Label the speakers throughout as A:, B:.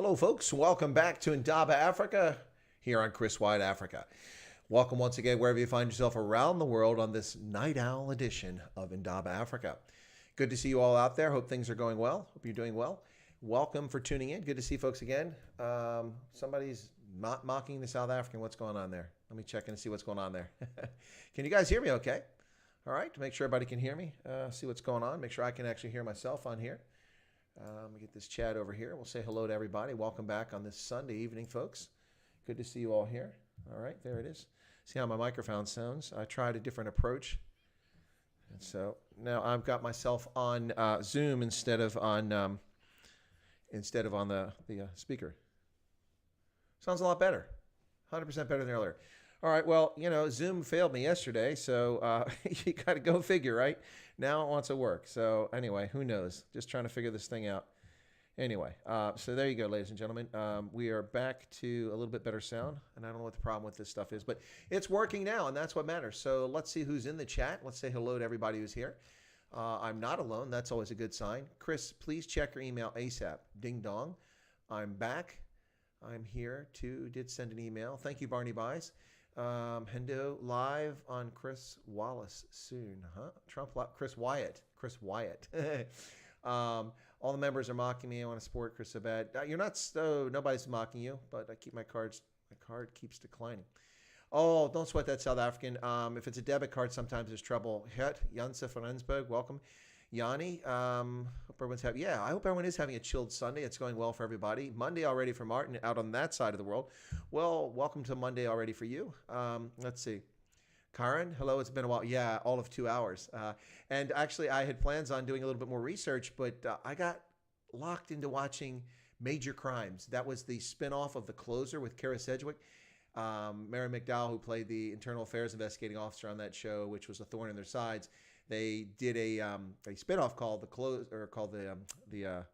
A: Hello, folks. Welcome back to Indaba Africa here on Chris Wyatt Africa. Welcome once again wherever you find yourself around the world on this night owl edition of Indaba Africa. Good to see you all out there. Hope things are going well. Hope you're doing well. Welcome for tuning in. Good to see folks again. Somebody's mocking the South African. What's going on there? Let me check in and see what's going on there. Can you guys hear me okay? All right. To make sure everybody can hear me, see what's going on. Make sure I can actually hear myself on here. Let me get this chat over here. We'll say hello to everybody. Welcome back on this Sunday evening, folks. Good to see you all here. All right, there it is. See how my microphone sounds? I tried a different approach. And so now I've got myself on Zoom instead of on the speaker. Sounds a lot better. 100% better than earlier. All right, well, Zoom failed me yesterday, so you got to go figure, right? Now it wants to work. So anyway, who knows? Just trying to figure this thing out. Anyway, so there you go, ladies and gentlemen. We are back to a little bit better sound, and I don't know what the problem with this stuff is, but it's working now, and that's what matters. So let's see who's in the chat. Let's say hello to everybody who's here. I'm not alone. That's always a good sign. Chris, please check your email ASAP. Ding dong. I'm back. I'm here too. Did send an email. Thank you, Barney Buys. Hendo live on Chris Wallace soon, huh? Chris Wyatt. All the members are mocking me. I want to support Chris so bad. You're not so. Nobody's mocking you, but I keep my cards. My card keeps declining. Oh, don't sweat that, South African. If it's a debit card, sometimes there's trouble. Het Janse van Rensburg, welcome. Yanni, hope everyone's happy. Yeah, I hope everyone is having a chilled Sunday. It's going well for everybody. Monday already for Martin out on that side of the world. Well, welcome to Monday already for you. Let's see. Karen, hello. It's been a while. Yeah, all of 2 hours. And actually, I had plans on doing a little bit more research, but I got locked into watching Major Crimes. That was the spinoff of The Closer with Kara Sedgwick. Mary McDowell, who played the Internal Affairs Investigating Officer on that show, which was a thorn in their sides. They did a spinoff called the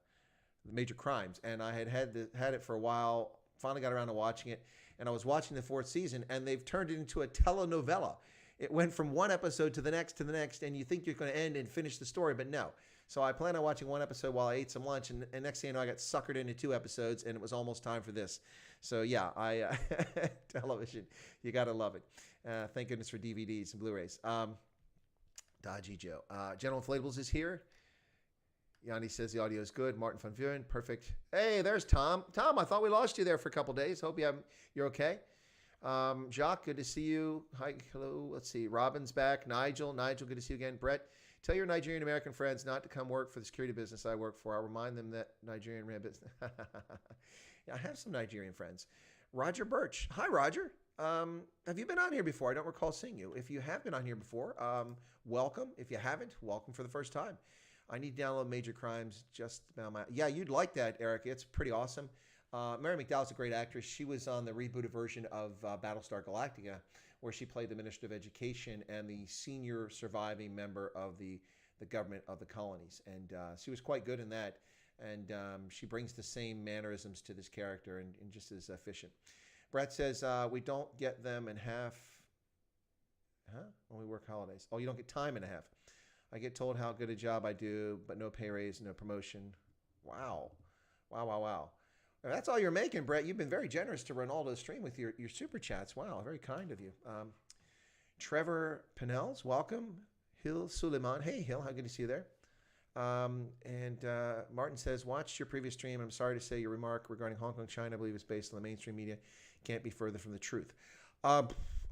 A: Major Crimes, and I had it for a while. Finally got around to watching it, and I was watching the fourth season, and they've turned it into a telenovela. It went from one episode to the next, and you think you're going to end and finish the story, but no. So I plan on watching one episode while I ate some lunch, and next thing you know, I got suckered into 2 episodes, and it was almost time for this. So yeah, television, you got to love it. Thank goodness for DVDs and Blu-rays. Dodgy Joe. General Inflatables is here. Yanni says the audio is good. Martin van Vuren, perfect. Hey, there's Tom. Tom, I thought we lost you there for a couple days. Hope you're okay. Jacques, good to see you. Hi, hello. Let's see. Robin's back. Nigel, good to see you again. Brett, tell your Nigerian American friends not to come work for the security business I work for. I'll remind them that Nigerian ran business. Yeah, I have some Nigerian friends. Roger Birch. Hi, Roger. Have you been on here before? I don't recall seeing you. If you have been on here before, welcome. If you haven't, welcome for the first time. I need to download Major Crimes just about my... Yeah, you'd like that, Eric. It's pretty awesome. Mary McDowell's a great actress. She was on the rebooted version of Battlestar Galactica, where she played the Minister of Education and the senior surviving member of the government of the colonies. And she was quite good in that. And she brings the same mannerisms to this character and just is efficient. Brett says, we don't get them in half. Huh? When we work holidays. Oh, you don't get time and a half. I get told how good a job I do, but no pay raise, no promotion. Wow. That's all you're making, Brett. You've been very generous to Ronaldo's stream with your super chats. Wow, very kind of you. Trevor Pinnells, welcome. Hill Suleiman. Hey, Hill, how good to see you there. Martin says, watched your previous stream. I'm sorry to say your remark regarding Hong Kong, China, I believe is based on the mainstream media. Can't be further from the truth.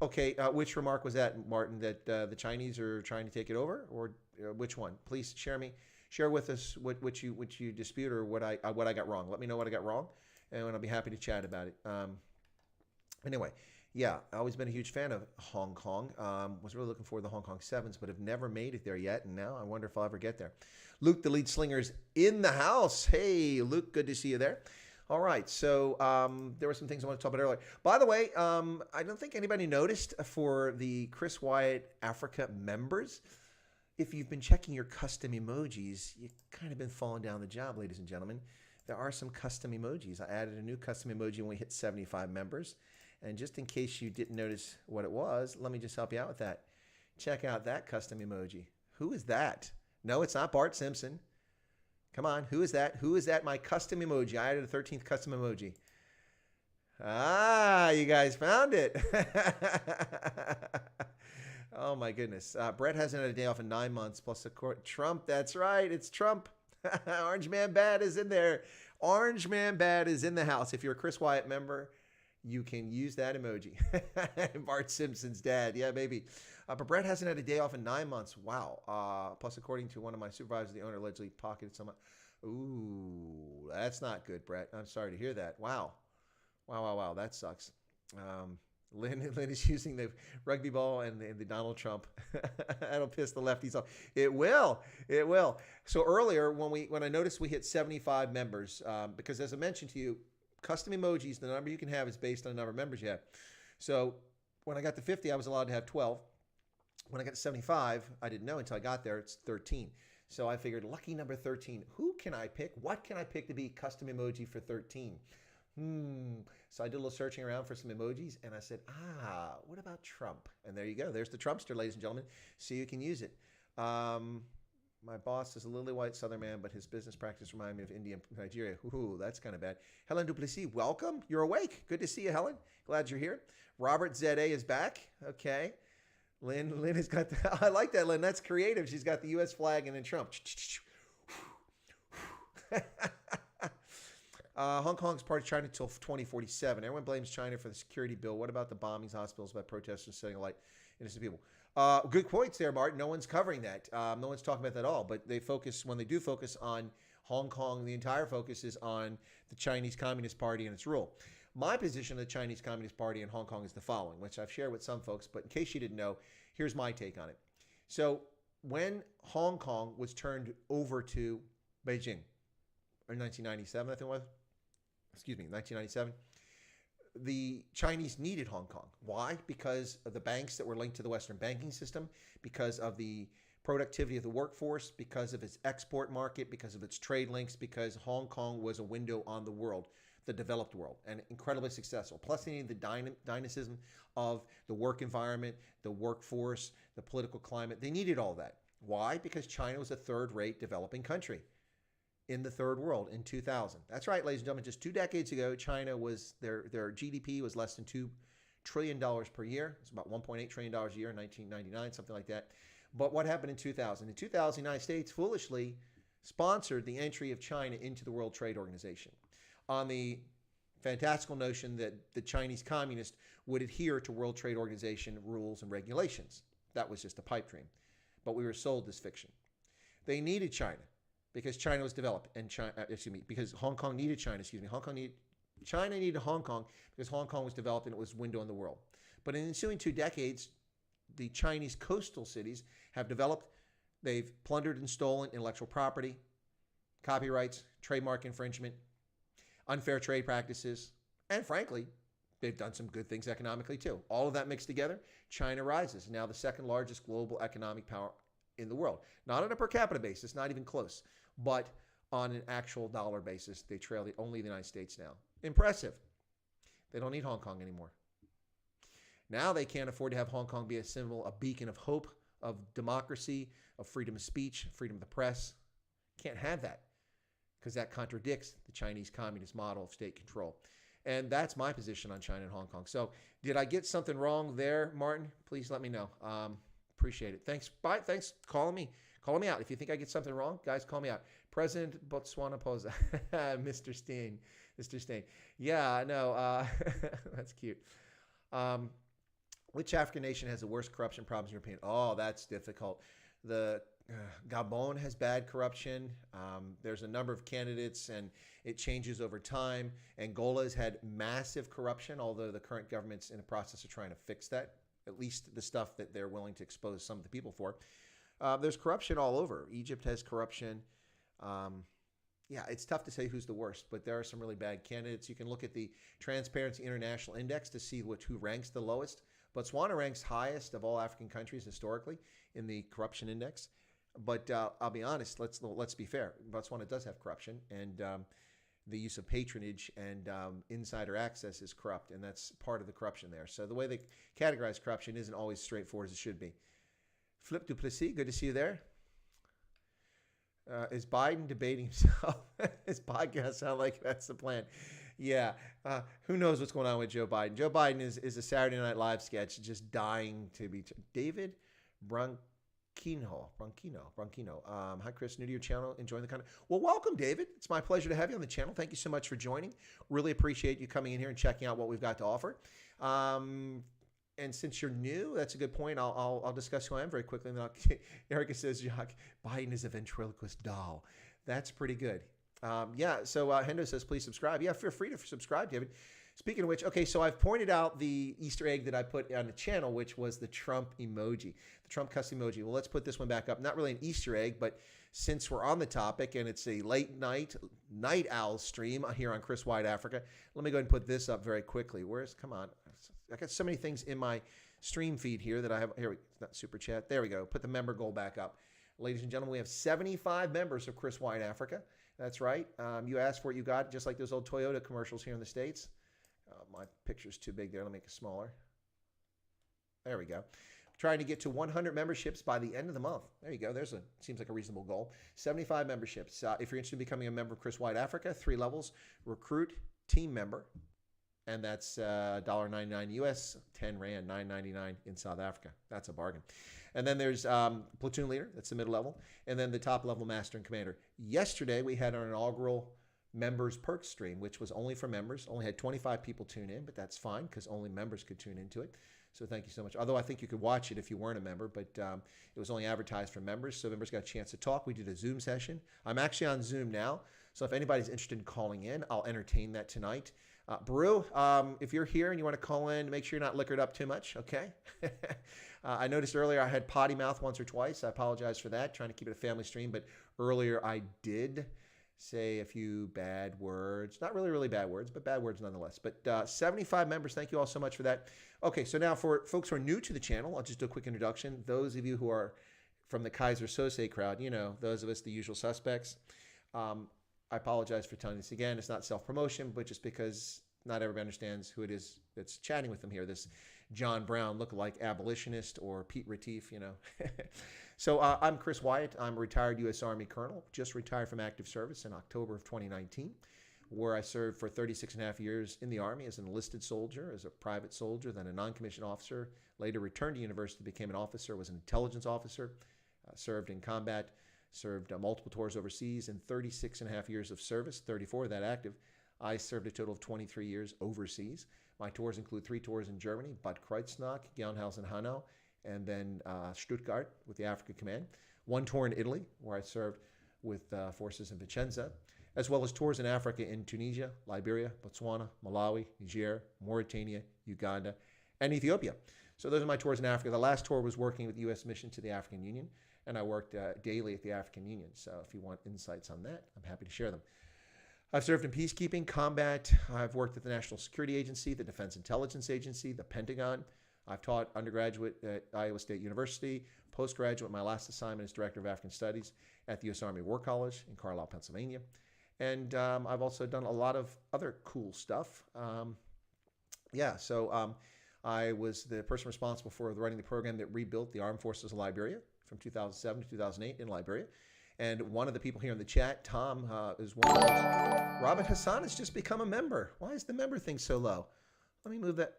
A: Okay, which remark was that, Martin? That the Chinese are trying to take it over, or which one? Please share with us what you dispute or what I got wrong. Let me know what I got wrong, and I'll be happy to chat about it. Anyway, yeah, I've always been a huge fan of Hong Kong. Was really looking forward to the Hong Kong Sevens, but have never made it there yet, and now I wonder if I'll ever get there. Luke, the lead slinger's in the house. Hey, Luke, good to see you there. All right, so there were some things I want to talk about earlier. By the way, I don't think anybody noticed for the Chris Wyatt Africa members, if you've been checking your custom emojis, you've kind of been falling down the job, ladies and gentlemen. There are some custom emojis. I added a new custom emoji when we hit 75 members. And just in case you didn't notice what it was, let me just help you out with that. Check out that custom emoji. Who is that? No, it's not Bart Simpson. Come on. Who is that? Who is that? My custom emoji. I added a 13th custom emoji. Ah, you guys found it. Oh, my goodness. Brett hasn't had a day off in 9 months, plus a court. Trump, that's right. It's Trump. Orange Man Bad is in there. Orange Man Bad is in the house. If you're a Chris Wyatt member, you can use that emoji. Bart Simpson's dad. Yeah, maybe. But Brett hasn't had a day off in 9 months. Wow. Plus, according to one of my supervisors, the owner allegedly pocketed some. Ooh, that's not good, Brett. I'm sorry to hear that. Wow. Wow. That sucks. Lynn is using the rugby ball and the Donald Trump. That'll piss the lefties off. It will. So earlier, when I noticed we hit 75 members, because as I mentioned to you, custom emojis, the number you can have is based on the number of members you have. So when I got to 50, I was allowed to have 12. When I got to 75, I didn't know until I got there, it's 13. So I figured, lucky number 13. Who can I pick? What can I pick to be custom emoji for 13? So I did a little searching around for some emojis, and I said, what about Trump? And there you go. There's the Trumpster, ladies and gentlemen. So you can use it. My boss is a lily white Southern man, but his business practice reminds me of India and Nigeria. Ooh, that's kind of bad. Helen Duplessis, welcome. You're awake. Good to see you, Helen. Glad you're here. Robert ZA is back. Okay. Lynn has got I like that, Lynn. That's creative. She's got the U.S. flag and then Trump. Hong Kong's part of China until 2047. Everyone blames China for the security bill. What about the bombings, hospitals, about protesters setting alight innocent people? Good points there, Martin. No one's covering that. No one's talking about that at all. But when they do focus on Hong Kong, the entire focus is on the Chinese Communist Party and its rule. My position of the Chinese Communist Party in Hong Kong is the following, which I've shared with some folks, but in case you didn't know, here's my take on it. So when Hong Kong was turned over to Beijing, in 1997, I think it was, 1997, the Chinese needed Hong Kong. Why? Because of the banks that were linked to the Western banking system, because of the productivity of the workforce, because of its export market, because of its trade links, because Hong Kong was a window on the world, the developed world, and incredibly successful. Plus, they needed the dynamism of the work environment, the workforce, the political climate. They needed all that. Why? Because China was a third-rate developing country in the third world in 2000. That's right, ladies and gentlemen. Just 2 decades ago, China was their GDP was less than $2 trillion per year. It's about $1.8 trillion a year in 1999, something like that. But what happened in 2000? In 2000, the United States foolishly sponsored the entry of China into the World Trade Organization on the fantastical notion that the Chinese communists would adhere to World Trade Organization rules and regulations. That was just a pipe dream. But we were sold this fiction. They needed China because China was developed, and because Hong Kong needed China. China needed Hong Kong because Hong Kong was developed and it was a window in the world. But in the ensuing 2 decades, the Chinese coastal cities have developed. They've plundered and stolen intellectual property, copyrights, trademark infringement, unfair trade practices, and frankly, they've done some good things economically too. All of that mixed together, China rises, now the second largest global economic power in the world. Not on a per capita basis, not even close, but on an actual dollar basis, they trail only the United States now. Impressive. They don't need Hong Kong anymore. Now they can't afford to have Hong Kong be a symbol, a beacon of hope, of democracy, of freedom of speech, freedom of the press. Can't have that because that contradicts the Chinese communist model of state control. And that's my position on China and Hong Kong. So did I get something wrong there, Martin? Please let me know. Appreciate it. Thanks. Bye. Thanks. Calling me. Call me out. If you think I get something wrong, guys, call me out. President Botswana Posa. Mr. Steen. Mr. Steen. Yeah, no, that's cute. Which African nation has the worst corruption problems in your opinion? Oh, that's difficult. The Gabon has bad corruption. There's a number of candidates, and it changes over time. Angola has had massive corruption, although the current government's in the process of trying to fix that, at least the stuff that they're willing to expose some of the people for. There's corruption all over. Egypt has corruption. Yeah, it's tough to say who's the worst, but there are some really bad candidates. You can look at the Transparency International Index to see who ranks the lowest. Botswana ranks highest of all African countries historically in the corruption index. But I'll be honest, let's be fair. Botswana does have corruption, and the use of patronage and insider access is corrupt, and that's part of the corruption there. So the way they categorize corruption isn't always straightforward as it should be. Flip Duplessis, good to see you there. Is Biden debating himself? His podcast sound like that's the plan. Yeah. Who knows what's going on with Joe Biden? Joe Biden is a Saturday Night Live sketch just dying to be. David Branquino. Hi, Chris. New to your channel. Enjoying the content. Well, welcome, David. It's my pleasure to have you on the channel. Thank you so much for joining. Really appreciate you coming in here and checking out what we've got to offer. And since you're new, that's a good point. I'll discuss who I am very quickly. And then Erica says, Jacques, Biden is a ventriloquist doll. That's pretty good. Yeah, so Hendo says, please subscribe. Yeah, feel free to subscribe, David. Speaking of which, okay, so I've pointed out the Easter egg that I put on the channel, which was the Trump emoji, the Trump cuss emoji. Well, let's put this one back up. Not really an Easter egg, but since we're on the topic and it's a late night owl stream here on Chris White Africa, let me go ahead and put this up very quickly. Come on. I got so many things in my stream feed here that I have. Here, it's not super chat. There we go. Put the member goal back up. Ladies and gentlemen, we have 75 members of Chris White Africa. That's right. You asked for it, you got it, just like those old Toyota commercials here in the States. My picture's too big there. Let me make it smaller. There we go. Trying to get to 100 memberships by the end of the month. There you go. Seems like a reasonable goal. 75 memberships. If you're interested in becoming a member of Chris White Africa, 3 levels: recruit, team member, and that's $1.99 US, 10 Rand, $9.99 in South Africa. That's a bargain. And then there's platoon leader. That's the middle level, and then the top level master and commander. Yesterday we had our inaugural members perks stream, which was only for members. Only had 25 people tune in, but that's fine because only members could tune into it. So thank you so much. Although I think you could watch it if you weren't a member, but it was only advertised for members, so members got a chance to talk. We did a Zoom session. I'm actually on Zoom now, so if anybody's interested in calling in, I'll entertain that tonight. Baru, if you're here and you want to call in, make sure you're not liquored up too much, okay? I noticed earlier I had potty mouth once or twice. I apologize for that, trying to keep it a family stream, but earlier I did say a few bad words. Not really bad words, but bad words nonetheless. But 75 members, thank you all so much for that. Okay, so now for folks who are new to the channel, I'll just do a quick introduction. Those of you who are from the Kaiser Sose crowd, you know, those of us, the usual suspects. I apologize for telling this again. It's not self-promotion, but just because not everybody understands who it is that's chatting with them here. This John Brown lookalike abolitionist or Pete Retief, you know. So I'm Chris Wyatt. I'm a retired U.S. Army colonel, just retired from active service in October of 2019, where I served for 36 and a half years in the Army as an enlisted soldier, as a private soldier, then a non-commissioned officer, later returned to university, became an officer, was an intelligence officer, served in combat, served multiple tours overseas, and 36 and a half years of service, 34 of that active. I served a total of 23 years overseas. My tours include 3 tours in Germany, Bad Kreuznach, Gelnhausen, Hanau, and then Stuttgart with the Africa Command. 1 tour in Italy, where I served with forces in Vicenza, as well as tours in Africa in Tunisia, Liberia, Botswana, Malawi, Niger, Mauritania, Uganda, and Ethiopia. So those are my tours in Africa. The last tour was working with the U.S. mission to the African Union, and I worked daily at the African Union. So if you want insights on that, I'm happy to share them. I've served in peacekeeping, combat. I've worked at the National Security Agency, the Defense Intelligence Agency, the Pentagon. I've taught undergraduate at Iowa State University, postgraduate. My last assignment is Director of African Studies at the U.S. Army War College in Carlisle, Pennsylvania. And I've also done a lot of other cool stuff. I was the person responsible for running the program that rebuilt the Armed Forces of Liberia from 2007 to 2008 in Liberia. And one of the people here in the chat, Tom, is one of those. Robin Hassan has just become a member. Why is the member thing so low? Let me move that.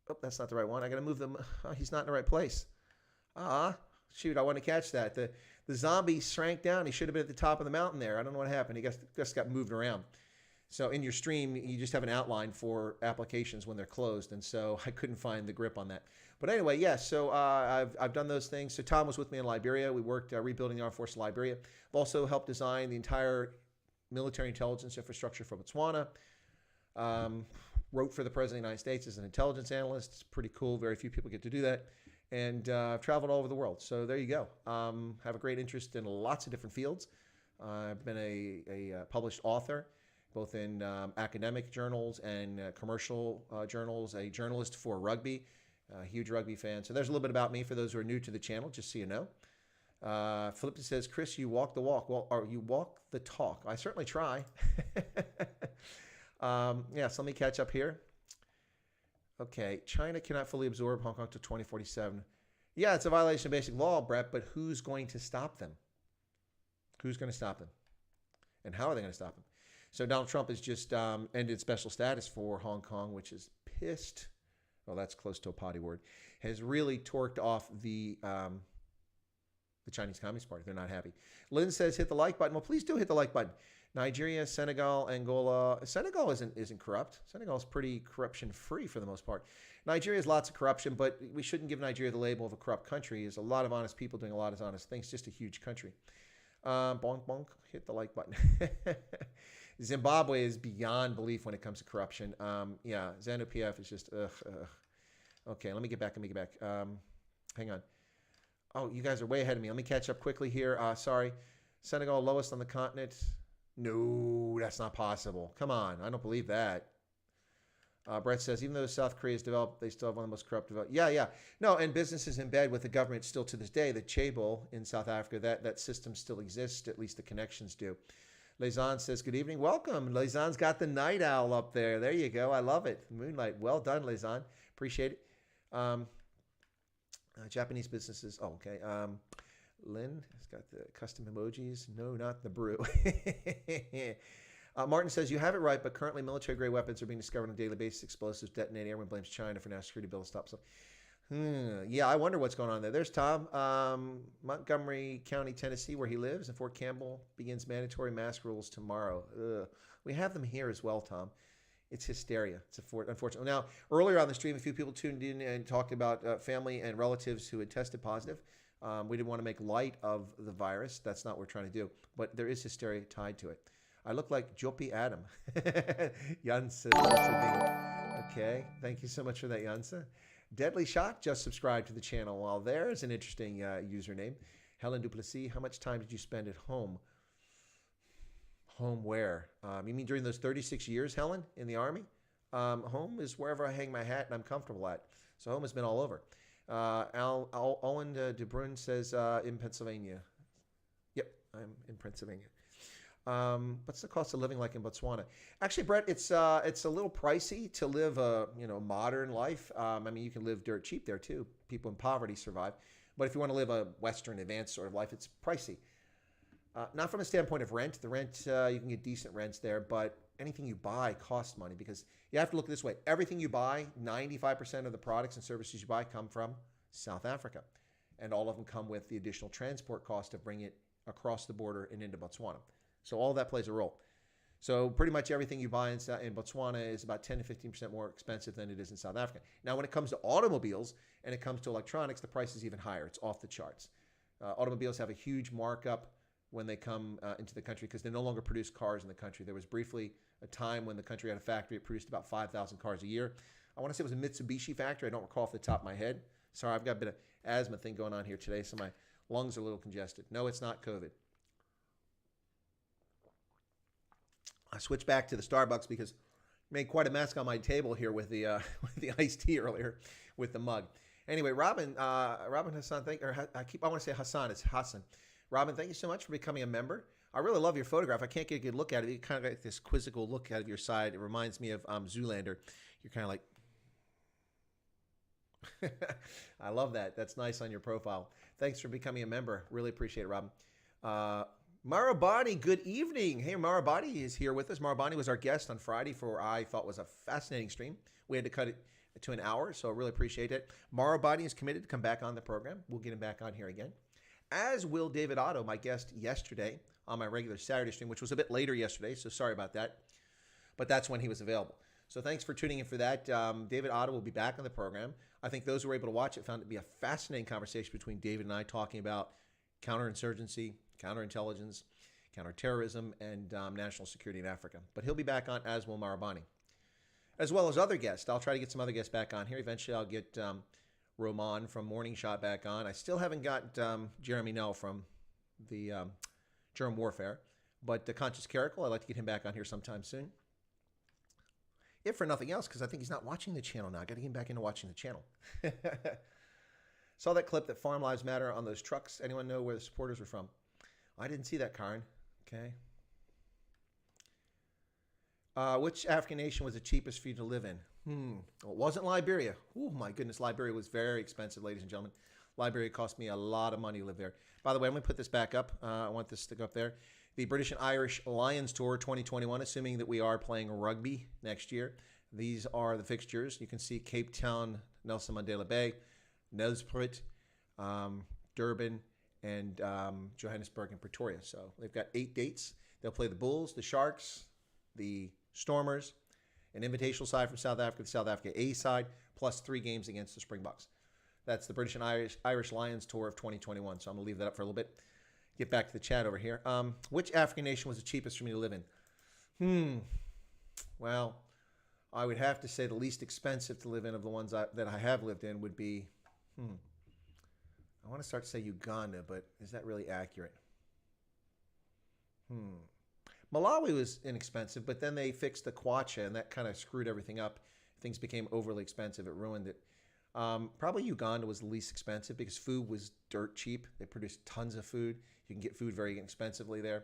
A: Oh, that's not the right one. I got to move them. Oh, he's not in the right place. Shoot, I want to catch that. The zombie shrank down. He should have been at the top of the mountain there. I don't know what happened. He just got moved around. So in your stream, you just have an outline for applications when they're closed. And so I couldn't find the grip on that. But anyway, yes, so I've done those things. So Tom was with me in Liberia. We worked rebuilding the Armed Forces of Liberia. I've also helped design the entire military intelligence infrastructure for Botswana. Wrote for the President of the United States as an intelligence analyst. It's pretty cool. Very few people get to do that. And I've traveled all over the world. So there you go. Have a great interest in lots of different fields. I've been a published author, both in academic journals and commercial journals, a journalist for rugby, a huge rugby fan. So there's a little bit about me for those who are new to the channel, just so you know. Philip says, Chris, you walk the walk. Well, or you walk the talk. I certainly try. So let me catch up here. Okay, China cannot fully absorb Hong Kong to 2047. Yeah, it's a violation of basic law, Brett, but who's going to stop them? Who's going to stop them? And how are they going to stop them? So Donald Trump has just ended special status for Hong Kong, which is pissed. Well, that's close to a potty word. Has really torqued off the Chinese Communist Party. They're not happy. Lynn says, hit the like button. Well, please do hit the like button. Nigeria, Senegal, Angola. Senegal isn't corrupt. Senegal is pretty corruption-free for the most part. Nigeria has lots of corruption, but we shouldn't give Nigeria the label of a corrupt country. There's a lot of honest people doing a lot of honest things. Just a huge country. Bonk, bonk. Hit the like button. Zimbabwe is beyond belief when it comes to corruption. Yeah, ZANU-PF is just, ugh. Okay, let me get back. Hang on. Oh, you guys are way ahead of me. Let me catch up quickly here. Sorry. Senegal, lowest on the continent. No, that's not possible. Come on. I don't believe that. Brett says, even though South Korea is developed, they still have one of the most corrupt developed. Yeah. No, and businesses in bed with the government still to this day. The Chaebol in South Africa, that system still exists. At least the connections do. Lezan says, good evening. Welcome. Lezan's got the night owl up there. There you go. I love it. Moonlight. Well done, Lezan. Appreciate it. Japanese businesses. Oh, okay. Lynn has got the custom emojis. No, not the brew. Martin says, you have it right, but currently military-grade weapons are being discovered on a daily basis. Explosives detonate. Everyone blames China for national security bill to stop. So, yeah, I wonder what's going on there. There's Tom. Montgomery County, Tennessee, where he lives, and Fort Campbell begins mandatory mask rules tomorrow. Ugh. We have them here as well, Tom. It's hysteria. It's unfortunate. Now, earlier on the stream, a few people tuned in and talked about family and relatives who had tested positive. We didn't want to make light of the virus. That's not what we're trying to do. But there is hysteria tied to it. I look like Joppy Adam. Jansa. Okay. Thank you so much for that, Jansa. Deadly Shot just subscribed to the channel. Well, there's an interesting username. Helen Duplessis, how much time did you spend at home? Home where? You mean during those 36 years, Helen, in the Army? Home is wherever I hang my hat and I'm comfortable at. So home has been all over. Owen DeBrun says in Pennsylvania. Yep, I'm in Pennsylvania. What's the cost of living like in Botswana? Actually, Brett, it's a little pricey to live a modern life. I mean, you can live dirt cheap there too. People in poverty survive. But if you want to live a Western advanced sort of life, it's pricey. Not from a standpoint of rent. The rent, you can get decent rents there, but anything you buy costs money because you have to look this way. Everything you buy, 95% of the products and services you buy come from South Africa. And all of them come with the additional transport cost of bringing it across the border and into Botswana. So all of that plays a role. So pretty much everything you buy in Botswana is about 10 to 15% more expensive than it is in South Africa. Now, when it comes to automobiles and it comes to electronics, the price is even higher. It's off the charts. Automobiles have a huge markup when they come into the country because they no longer produce cars in the country. There was briefly a time when the country had a factory that produced about 5,000 cars a year. I want to say it was a Mitsubishi factory. I don't recall off the top of my head. Sorry, I've got a bit of asthma thing going on here today, so my lungs are a little congested. No, it's not COVID. I switched back to the Starbucks because I made quite a mess on my table here with the iced tea earlier with the mug. Anyway, Robin Hassan, I want to say Hassan. It's Hassan. Robin, thank you so much for becoming a member. I really love your photograph. I can't get a good look at it. You kind of got this quizzical look out of your side. It reminds me of Zoolander. You're kind of like, I love that. That's nice on your profile. Thanks for becoming a member. Really appreciate it, Robin. Marabani, good evening. Hey, Marabani is here with us. Marabani was our guest on Friday for what I thought was a fascinating stream. We had to cut it to an hour, so I really appreciate it. Marabani is committed to come back on the program. We'll get him back on here again. As will David Otto, my guest yesterday on my regular Saturday stream, which was a bit later yesterday, so sorry about that. But that's when he was available. So thanks for tuning in for that. David Otto will be back on the program. I think those who were able to watch it found it to be a fascinating conversation between David and I talking about counterinsurgency, counterintelligence, counterterrorism, and national security in Africa. But he'll be back on, as will Marabani, as well as other guests. I'll try to get some other guests back on here. Eventually, I'll get Roman from Morning Shot back on. I still haven't got Jeremy Nell from the Germ Warfare, but the Conscious Caracal, I'd like to get him back on here sometime soon. If for nothing else, because I think he's not watching the channel now. I got to get him back into watching the channel. Saw that clip that Farm Lives Matter on those trucks. Anyone know where the supporters were from? I didn't see that, Karen. Okay. Which African nation was the cheapest for you to live in? Well, it wasn't Liberia. Oh, my goodness. Liberia was very expensive, ladies and gentlemen. Liberia cost me a lot of money to live there. By the way, I'm going to put this back up. I want this to go up there. The British and Irish Lions Tour 2021, assuming that we are playing rugby next year. These are the fixtures. You can see Cape Town, Nelson Mandela Bay, Nelspruit, Durban, and Johannesburg and Pretoria. So they've got 8 dates. They'll play the Bulls, the Sharks, the Stormers, an invitational side from South Africa, the South Africa A side, plus 3 games against the Springboks. That's the British and Irish Lions Tour of 2021. So I'm going to leave that up for a little bit. Get back to the chat over here. Which African nation was the cheapest for me to live in? Well, I would have to say the least expensive to live in of the ones that I have lived in would be, I want to start to say Uganda, but is that really accurate? Malawi was inexpensive, but then they fixed the kwacha, and that kind of screwed everything up. Things became overly expensive. It ruined it. Probably Uganda was the least expensive because food was dirt cheap. They produced tons of food. You can get food very inexpensively there.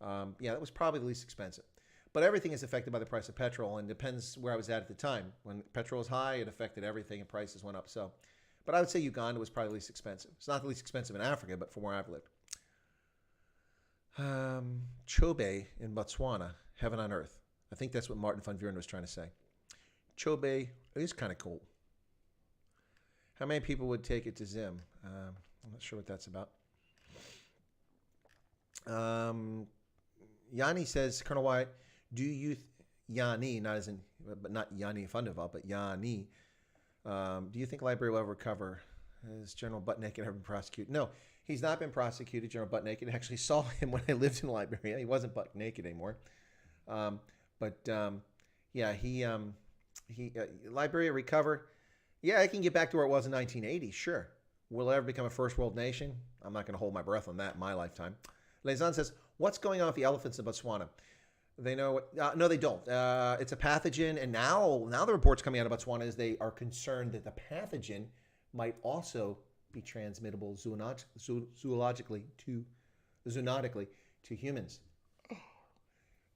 A: Yeah, that was probably the least expensive. But everything is affected by the price of petrol, and depends where I was at the time. When petrol was high, it affected everything, and prices went up. So, but I would say Uganda was probably the least expensive. It's not the least expensive in Africa, but from where I've lived. Chobe in Botswana, heaven on earth. I think that's what Martin van Buren was trying to say. Chobe is kind of cool. How many people would take it to Zim? I'm not sure what that's about. Yanni says, Colonel Wyatt, do you, Yanni, not as in, but not Yanni Funderval, but Yanni, do you think Liberia will ever recover? Has General Buttnaked ever been prosecuted? No, he's not been prosecuted, General Buttnaked. I actually saw him when I lived in Liberia. He wasn't butt naked anymore. Yeah, he Liberia recover. Yeah, it can get back to where it was in 1980, sure. Will it ever become a first world nation? I'm not going to hold my breath on that in my lifetime. Lezan says, what's going on with the elephants in Botswana? They know, no, they don't. It's a pathogen, and now the reports coming out of Botswana is they are concerned that the pathogen might also be transmittable zoonotically to humans.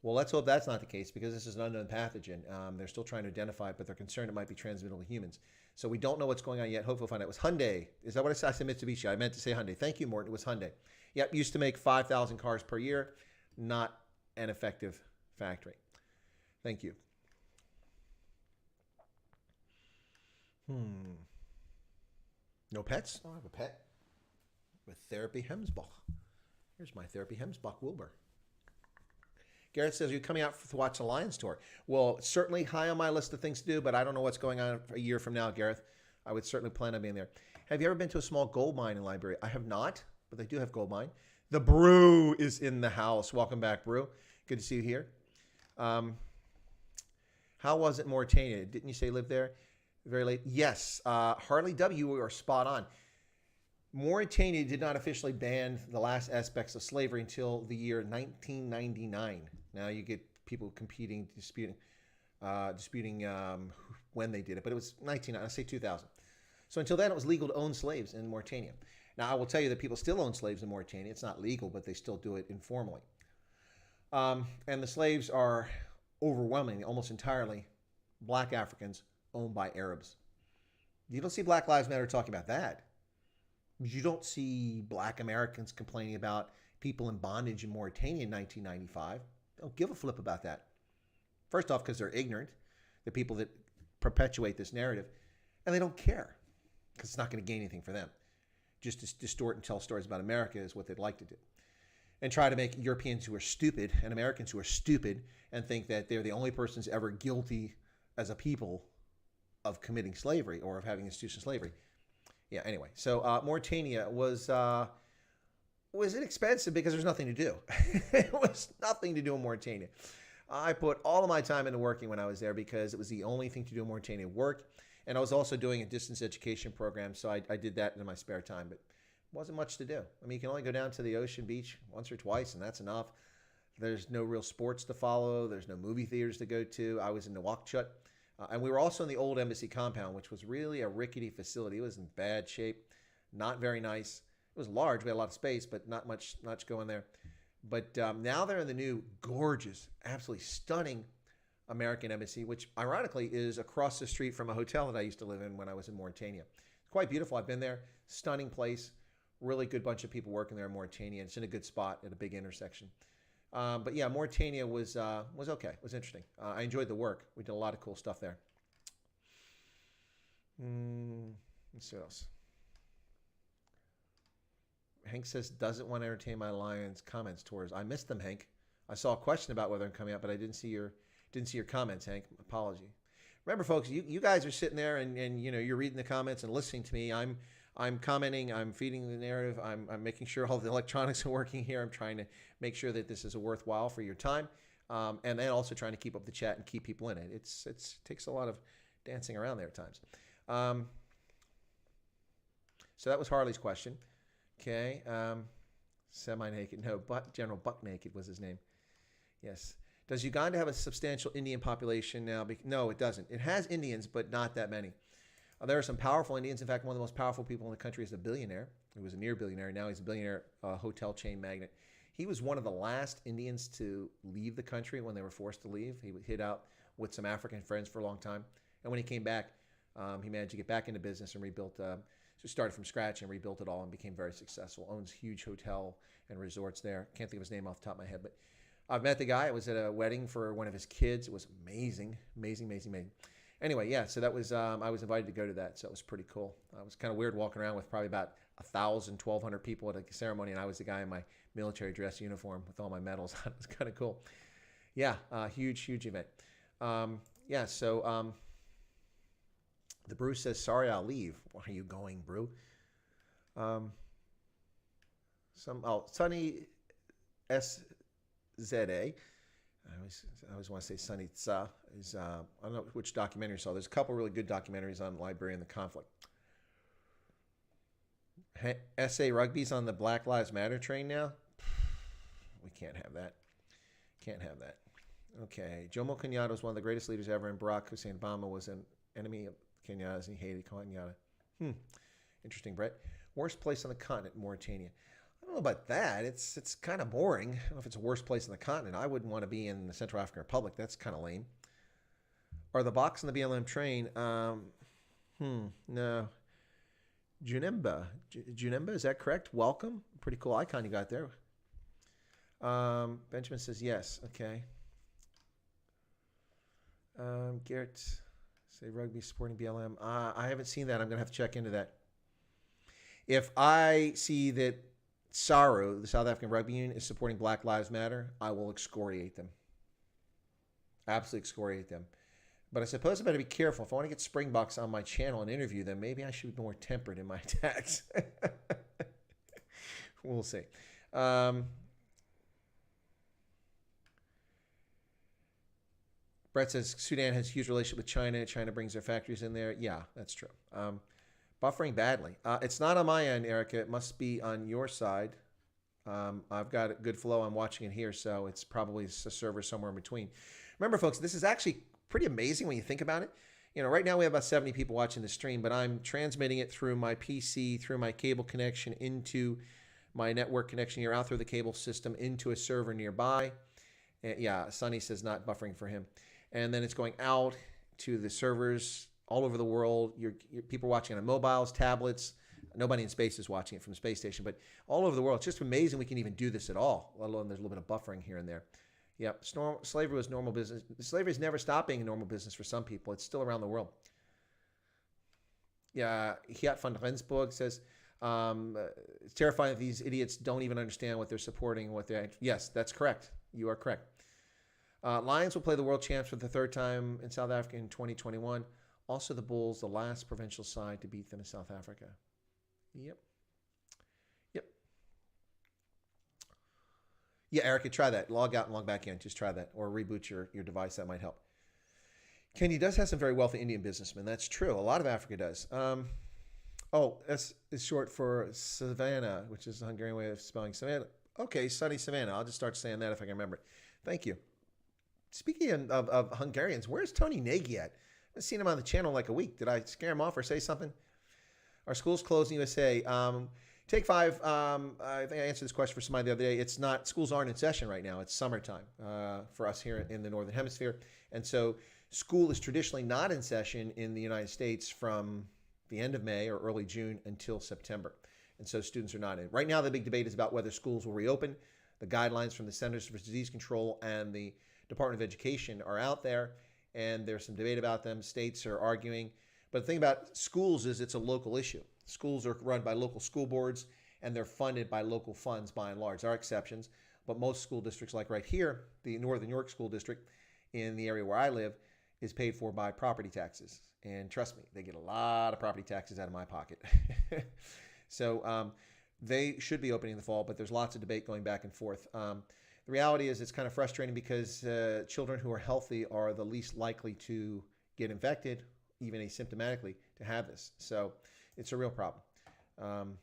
A: Well, let's hope that's not the case because this is an unknown pathogen. They're still trying to identify it, but they're concerned it might be transmittable to humans. So we don't know what's going on yet. Hopefully we'll find out. It was Hyundai. Is that what I said? I said Mitsubishi. I meant to say Hyundai. Thank you, Morton. It was Hyundai. Yep, used to make 5,000 cars per year. Not an effective factory. Thank you. No pets? I don't have a pet. With Therapy Hemsbach. Here's my Therapy Hemsbach Wilbur. Garrett says, are you coming out to watch the Lions tour? Well, certainly high on my list of things to do, but I don't know what's going on a year from now, Gareth. I would certainly plan on being there. Have you ever been to a small gold mine in Liberia? I have not, but they do have gold mine. The Brew is in the house. Welcome back, Brew. Good to see you here. How was it Mauritania? Didn't you say you lived there? Very late. Yes. Harley W., you are spot on. Mauritania did not officially ban the last aspects of slavery until the year 1999. Now you get people disputing when they did it, but it was 2000. So until then, it was legal to own slaves in Mauritania. Now I will tell you that people still own slaves in Mauritania. It's not legal, but they still do it informally. And the slaves are overwhelmingly, almost entirely, black Africans owned by Arabs. You don't see Black Lives Matter talking about that. You don't see black Americans complaining about people in bondage in Mauritania in 1995. Don't give a flip about that. First off, because they're ignorant, the people that perpetuate this narrative, and they don't care because it's not going to gain anything for them. Just to distort and tell stories about America is what they'd like to do. And try to make Europeans who are stupid and Americans who are stupid and think that they're the only persons ever guilty as a people of committing slavery or of having institutional slavery. Yeah, anyway, so Mauritania was inexpensive because there's nothing to do. It was nothing to do in Mauritania. I put all of my time into working when I was there because it was the only thing to do in Mauritania, work. And I was also doing a distance education program, so I did that in my spare time, but it wasn't much to do. I mean, you can only go down to the ocean beach once or twice, and that's enough. There's no real sports to follow. There's no movie theaters to go to. I was in Nouakchott. And we were also in the old embassy compound, which was really a rickety facility. It was in bad shape, not very nice. It was large. We had a lot of space, but not much going there. But now they're in the new, gorgeous, absolutely stunning American embassy, which ironically is across the street from a hotel that I used to live in when I was in Mauritania. It's quite beautiful. I've been there. Stunning place. Really good bunch of people working there in Mauritania. It's in a good spot at a big intersection. But yeah, Mauritania was okay. It was interesting. I enjoyed the work. We did a lot of cool stuff there. Let's see what else. Hank says doesn't want to entertain my Lions comments towards. I missed them, Hank. I saw a question about whether I'm coming out, but I didn't see your comments, Hank. Apology. Remember, folks, you guys are sitting there and you're reading the comments and listening to me. I'm commenting. I'm feeding the narrative. I'm making sure all the electronics are working here. I'm trying to make sure that this is a worthwhile for your time, and then also trying to keep up the chat and keep people in it. It takes a lot of dancing around there at times. So that was Harley's question. Okay. Semi-naked. No, General Buck Naked was his name. Yes. Does Uganda have a substantial Indian population now? No, it doesn't. It has Indians, but not that many. There are some powerful Indians. In fact, one of the most powerful people in the country is a billionaire. He was a near billionaire. Now he's a billionaire hotel chain magnate. He was one of the last Indians to leave the country when they were forced to leave. He hid out with some African friends for a long time. And when he came back, he managed to get back into business and rebuilt, so started from scratch and rebuilt it all and became very successful. Owns huge hotel and resorts there. Can't think of his name off the top of my head, but I've met the guy. I was at a wedding for one of his kids. It was amazing, amazing, amazing, amazing. Anyway, yeah, so that was, I was invited to go to that, so it was pretty cool. It was kind of weird walking around with probably about 1,000, 1,200 people at a ceremony, and I was the guy in my military dress uniform with all my medals on. It was kind of cool. Yeah, huge, huge event. Yeah, so the Brew says, sorry, I'll leave. Why are you going, Brew? Sunny SZA. I always want to say Sunny Tsa is, I don't know which documentary you saw. There's a couple really good documentaries on Liberia and the conflict. SA Rugby's on the Black Lives Matter train now. We can't have that. Can't have that. Okay. Jomo Kenyatta was one of the greatest leaders ever, and Barack Hussein Obama was an enemy of Kenyatta's, and he hated Kenyatta. Interesting, Brett. Worst place on the continent, Mauritania. I don't know about that. It's kind of boring. I don't know if it's the worst place on the continent. I wouldn't want to be in the Central African Republic. That's kind of lame. Are the box on the BLM train? No. Junemba, is that correct? Welcome. Pretty cool icon you got there. Benjamin says yes. Okay. Garrett, say rugby supporting BLM. I haven't seen that. I'm going to have to check into that. If I see that SARU, the South African Rugby Union, is supporting Black Lives Matter, I will excoriate them. Absolutely excoriate them. But I suppose I better be careful. If I want to get Springboks on my channel and interview them, maybe I should be more tempered in my attacks. We'll see. Brett says Sudan has a huge relationship with China. China brings their factories in there. Yeah, that's true. Buffering badly. It's not on my end, Erica. It must be on your side. I've got a good flow. I'm watching it here, so it's probably a server somewhere in between. Remember, folks, this is actually pretty amazing when you think about it. Right now we have about 70 people watching the stream, but I'm transmitting it through my PC, through my cable connection into my network connection here, out through the cable system into a server nearby. Yeah, Sonny says not buffering for him. And then it's going out to the servers all over the world. Your people watching on mobiles, tablets. Nobody in space is watching it from the space station, but all over the world. It's just amazing we can even do this at all, let alone there's a little bit of buffering here and there. Yep, slavery was normal business. Slavery has never stopped being a normal business for some people. It's still around the world. Yeah, Hiat van Rensburg says, it's terrifying that these idiots don't even understand what they're supporting. Yes, that's correct. You are correct. Lions will play the world champs for the third time in South Africa in 2021. Also, the Bulls, the last provincial side to beat them in South Africa. Yep. Yeah, Erica, try that. Log out and log back in. Just try that. Or reboot your device. That might help. Kenya does have some very wealthy Indian businessmen. That's true. A lot of Africa does. S is short for Savannah, which is the Hungarian way of spelling Savannah. Okay, sunny Savannah. I'll just start saying that if I can remember it. Thank you. Speaking of Hungarians, where's Tony Nagy at? I haven't seen him on the channel in like a week. Did I scare him off or say something? Our schools closed in USA. Take 5. I think I answered this question for somebody the other day. It's not, schools aren't in session right now. It's summertime for us here in the Northern Hemisphere. And so school is traditionally not in session in the United States from the end of May or early June until September. And so students are not in. Right now, the big debate is about whether schools will reopen. The guidelines from the Centers for Disease Control and the Department of Education are out there, and there's some debate about them. States are arguing. But the thing about schools is it's a local issue. Schools are run by local school boards, and they're funded by local funds by and large. There are exceptions, but most school districts, like right here, the Northern York School District in the area where I live, is paid for by property taxes. And trust me, they get a lot of property taxes out of my pocket. So they should be opening in the fall, but there's lots of debate going back and forth. The reality is it's kind of frustrating because children who are healthy are the least likely to get infected, even asymptomatically, to have this. So it's a real problem.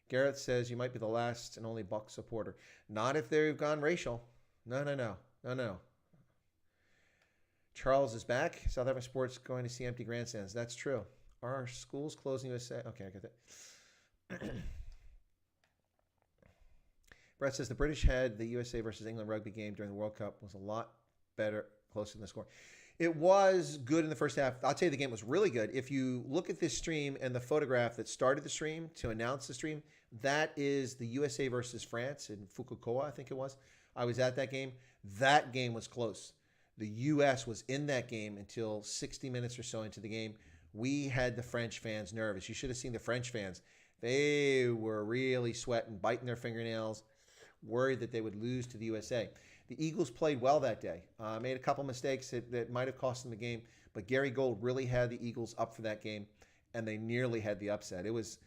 A: Gareth says you might be the last and only Buck supporter. Not if they've gone racial. No. Charles is back. South African sports going to see empty grandstands. That's true. Are schools closing USA? Okay, I got that. Brett says the British had the USA versus England rugby game during the World Cup was a lot better, closer than the score. It was good in the first half. I'll tell you the game was really good. If you look at this stream and the photograph that started the stream to announce the stream, that is the USA versus France in Fukuoka, I think it was. I was at that game. That game was close. The U.S. was in that game until 60 minutes or so into the game. We had the French fans nervous. You should have seen the French fans. They were really sweating, biting their fingernails, worried that they would lose to the USA. The Eagles played well that day. Made a couple mistakes that might have cost them the game, but Gary Gold really had the Eagles up for that game, and they nearly had the upset. It was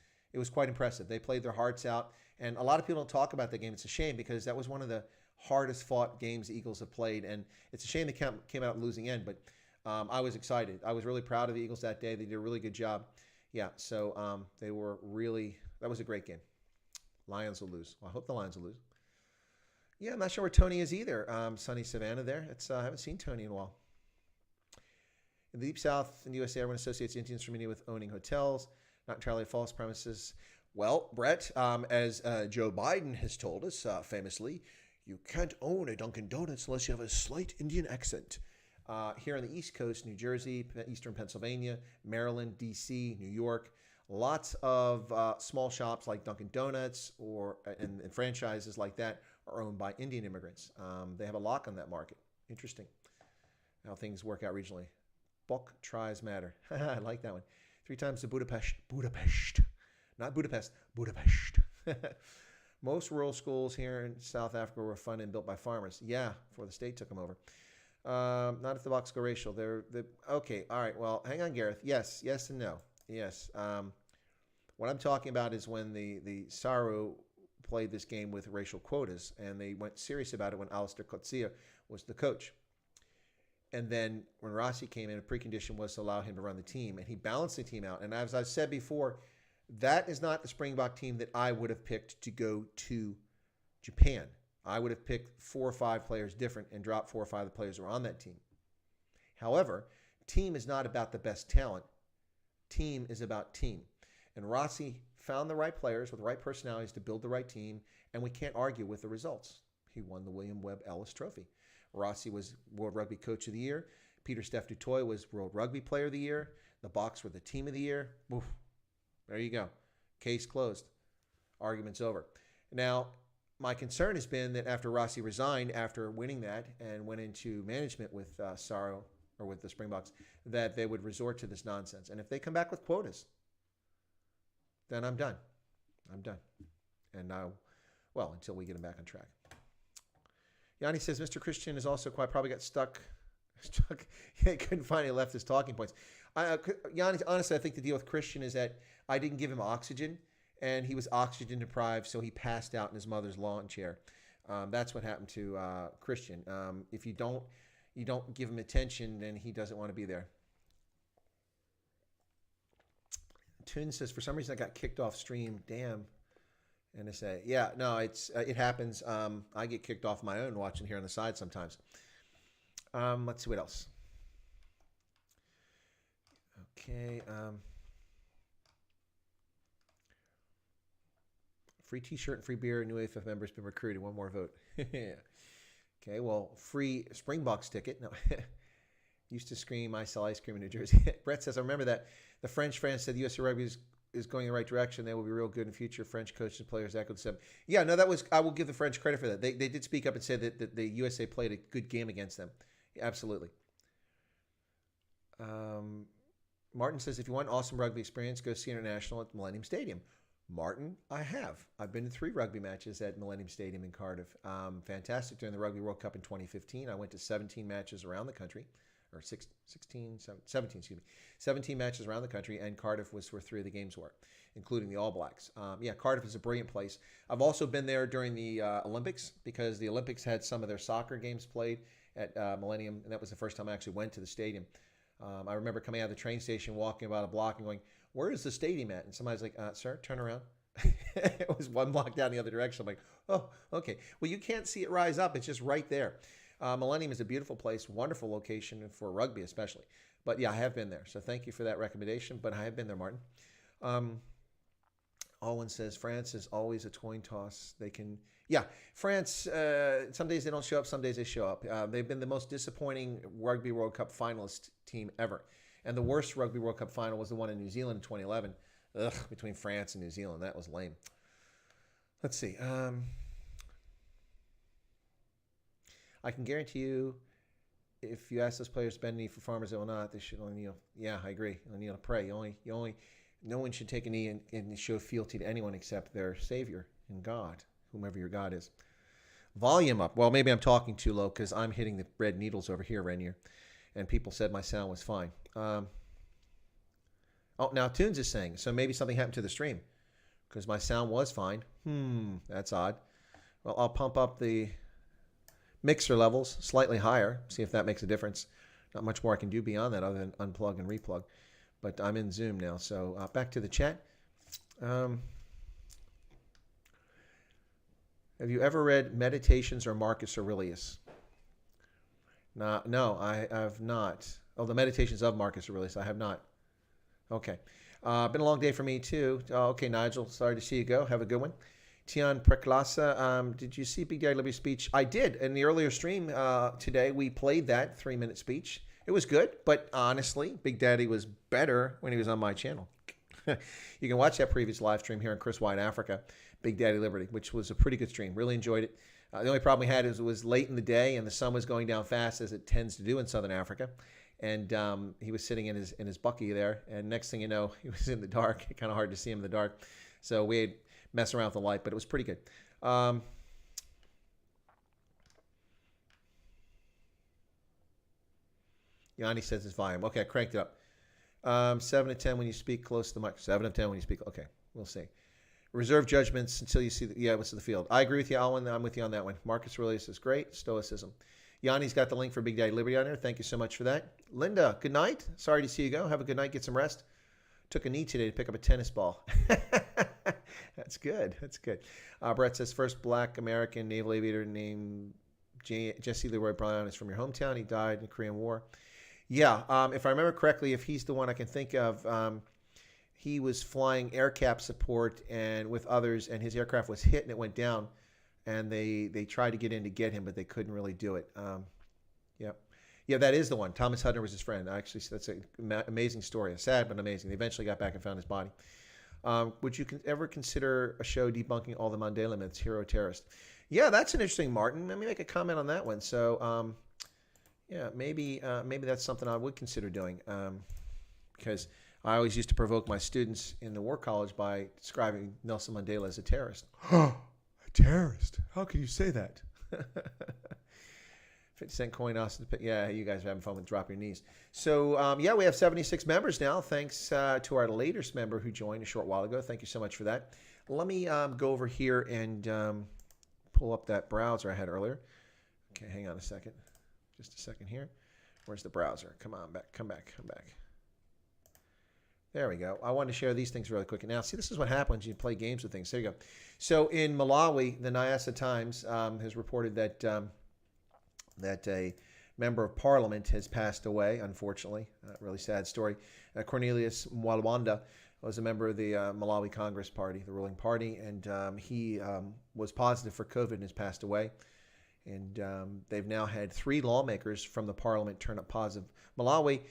A: quite impressive. They played their hearts out, and a lot of people don't talk about that game. It's a shame because that was one of the hardest fought games the Eagles have played, and it's a shame they came out losing end, but I was excited. I was really proud of the Eagles that day. They did a really good job. Yeah, so they were really, that was a great game. Lions will lose. Well, I hope the Lions will lose. Yeah, I'm not sure where Tony is either. Sunny Savannah there. I haven't seen Tony in a while. In the Deep South in the USA, everyone associates Indians from India with owning hotels. Not entirely false premises. Well, Brett, as Joe Biden has told us famously, you can't own a Dunkin' Donuts unless you have a slight Indian accent. Here on the East Coast, New Jersey, Eastern Pennsylvania, Maryland, D.C., New York, lots of small shops like Dunkin' Donuts and franchises like that are owned by Indian immigrants. They have a lock on that market. Interesting how things work out regionally. Buck tries matter. I like that one. 3 times to Budapest. Not Budapest, Budapest. Most rural schools here in South Africa were funded and built by farmers. Yeah, before the state took them over. Not if the Bucks go racial. Okay, all right. Well, hang on, Gareth. Yes and no. Yes. What I'm talking about is when the Saru played this game with racial quotas, and they went serious about it when Alistair Coetzee was the coach. And then when Rossi came in, a precondition was to allow him to run the team, and he balanced the team out. And as I've said before, that is not the Springbok team that I would have picked to go to Japan. I would have picked 4 or 5 players different and dropped 4 or 5 of the players who were on that team. However, team is not about the best talent. Team is about team. And Rossi found the right players with the right personalities to build the right team, and we can't argue with the results. He won the William Webb Ellis Trophy. Rossi was World Rugby Coach of the Year. Peter Steph du Toit was World Rugby Player of the Year. The Boks were the Team of the Year. Oof. There you go. Case closed. Argument's over. Now, my concern has been that after Rossi resigned after winning that and went into management with Saro or with the Springboks, that they would resort to this nonsense. And if they come back with quotas, then I'm done. And now, well, until we get them back on track. Yanni says Mr. Christian is also quite probably got stuck. He couldn't find any leftist talking points. Yanni, honestly, I think the deal with Christian is that I didn't give him oxygen, and he was oxygen deprived, so he passed out in his mother's lawn chair. That's what happened to Christian. If you don't give him attention, then he doesn't want to be there. Toon says for some reason I got kicked off stream. Damn. NSA. Yeah, no, it happens. I get kicked off my own watching here on the side sometimes. Let's see what else. Okay. Free T-shirt and free beer. New AFF members been recruited. One more vote. Okay. Well, free Springboks ticket. No. Used to scream, I sell ice cream in New Jersey. Brett says, I remember that. The French fans said the USA Rugby is going the right direction. They will be real good in the future. French coaches and players echoed the same. Yeah, no, I will give the French credit for that. They did speak up and say that the USA played a good game against them. Absolutely. Martin says, if you want an awesome rugby experience, go see International at Millennium Stadium. Martin, I have. I've been to 3 rugby matches at Millennium Stadium in Cardiff. Fantastic. During the Rugby World Cup in 2015, I went to 17 matches around the country, or 17, excuse me, 17 matches around the country, and Cardiff was where 3 of the games were, including the All Blacks. Yeah, Cardiff is a brilliant place. I've also been there during the Olympics, because the Olympics had some of their soccer games played at Millennium, and that was the first time I actually went to the stadium. I remember coming out of the train station, walking about a block and going, where is the stadium at? And somebody's like, sir, turn around. It was 1 block down the other direction. I'm like, oh, okay. Well, you can't see it rise up. It's just right there. Millennium is a beautiful place, wonderful location for rugby especially. But yeah, I have been there. So thank you for that recommendation. But I have been there, Martin. Alwyn says, France is always a coin toss. They can, yeah, France, some days they don't show up, some days they show up. They've been the most disappointing Rugby World Cup finalist team ever. And the worst Rugby World Cup final was the one in New Zealand in 2011. Ugh, between France and New Zealand. That was lame. Let's see. I can guarantee you, if you ask those players to bend knee for farmers, they will not. They should only kneel. Yeah, I agree. You kneel to pray. No one should take a knee and show fealty to anyone except their Savior and God, whomever your God is. Volume up. Well, maybe I'm talking too low because I'm hitting the red needles over here, Renier. And people said my sound was fine. Oh, now Tunes is saying, so maybe something happened to the stream because my sound was fine. That's odd. Well, I'll pump up the mixer levels slightly higher, see if that makes a difference. Not much more I can do beyond that other than unplug and replug. But I'm in Zoom now, so back to the chat. Have you ever read Meditations or Marcus Aurelius? No, I have not. Oh, the Meditations of Marcus Aurelius, I have not. Okay. Been a long day for me, too. Okay, Nigel, sorry to see you go. Have a good one. Tian Preklasa, did you see Big Daddy Liberty's speech? I did. In the earlier stream today, we played that 3-minute speech. It was good, but honestly, Big Daddy was better when he was on my channel. You can watch that previous live stream here in Chris White Africa, Big Daddy Liberty, which was a pretty good stream. Really enjoyed it. The only problem we had is it was late in the day and the sun was going down fast, as it tends to do in Southern Africa. And he was sitting in his bucky there, and next thing you know, he was in the dark. Kind of hard to see him in the dark. So we had messed around with the light, but it was pretty good. Yanni says it's volume. Okay, I cranked it up. 7 to 10 when you speak close to the mic. 7 to 10 when you speak. Okay, we'll see. Reserve judgments until you see what's in the field. I agree with you, Alwyn. I'm with you on that one. Marcus Aurelius is great. Stoicism. Yanni's got the link for Big Daddy Liberty on there. Thank you so much for that. Linda, good night. Sorry to see you go. Have a good night. Get some rest. Took a knee today to pick up a tennis ball. That's good. That's good. Brett says, first black American naval aviator named Jesse Leroy Brown is from your hometown. He died in the Korean War. Yeah, if I remember correctly, if he's the one I can think of, he was flying air cap support and with others, and his aircraft was hit and it went down. And they tried to get in to get him, but they couldn't really do it. Yeah, that is the one. Thomas Hudner was his friend. Actually, that's an amazing story. Sad, but amazing. They eventually got back and found his body. Would you ever consider a show debunking all the Mandela myths, hero, terrorist? Yeah, that's an interesting, Martin. Let me make a comment on that one. So, yeah, maybe that's something I would consider doing because I always used to provoke my students in the war college by describing Nelson Mandela as a terrorist. Terrorist? How can you say that? 50-cent coin, Austin. Yeah, you guys are having fun with Drop Your Knees. So, yeah, we have 76 members now, thanks to our latest member who joined a short while ago. Thank you so much for that. Let me go over here and pull up that browser I had earlier. Okay, hang on a second. Just a second here. Where's the browser? Come on, come back. There we go. I wanted to share these things really quick. Now, see, this is what happens when you play games with things. There you go. So in Malawi, the Nyasa Times has reported that that a member of parliament has passed away, unfortunately. Really sad story. Cornelius Mwalwanda was a member of the Malawi Congress Party, the ruling party, and he was positive for COVID and has passed away. And they've now had 3 lawmakers from the parliament turn up positive. Malawi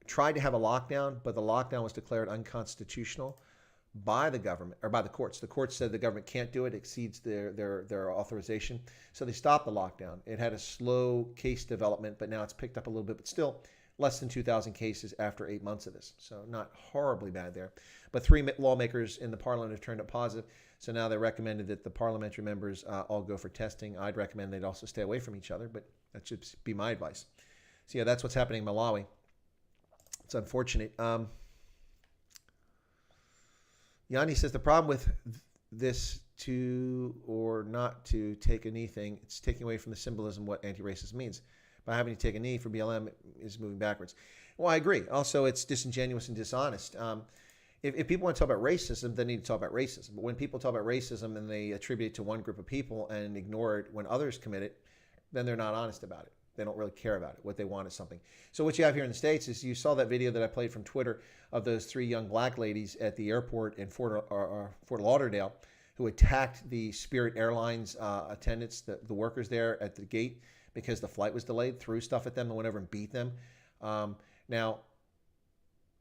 A: tried to have a lockdown, but the lockdown was declared unconstitutional by the government or by the courts. The courts said the government can't do it, exceeds their authorization. So they stopped the lockdown. It had a slow case development, but now it's picked up a little bit, but still less than 2,000 cases after 8 months of this. So not horribly bad there. But 3 lawmakers in the parliament have turned up positive. So now they recommended that the parliamentary members all go for testing. I'd recommend they'd also stay away from each other, but that should be my advice. So yeah, that's what's happening in Malawi. It's unfortunate. Yanni says the problem with this to or not to take a knee thing, it's taking away from the symbolism what anti-racism means. By having to take a knee for BLM is moving backwards. Well, I agree. Also, it's disingenuous and dishonest. If people want to talk about racism, they need to talk about racism. But when people talk about racism and they attribute it to one group of people and ignore it when others commit it, then they're not honest about it. They don't really care about it. What they want is something. So what you have here in the States is you saw that video that I played from Twitter of those 3 young black ladies at the airport in Fort Lauderdale who attacked the Spirit Airlines attendants, the workers there at the gate because the flight was delayed, threw stuff at them and went over and beat them. Now,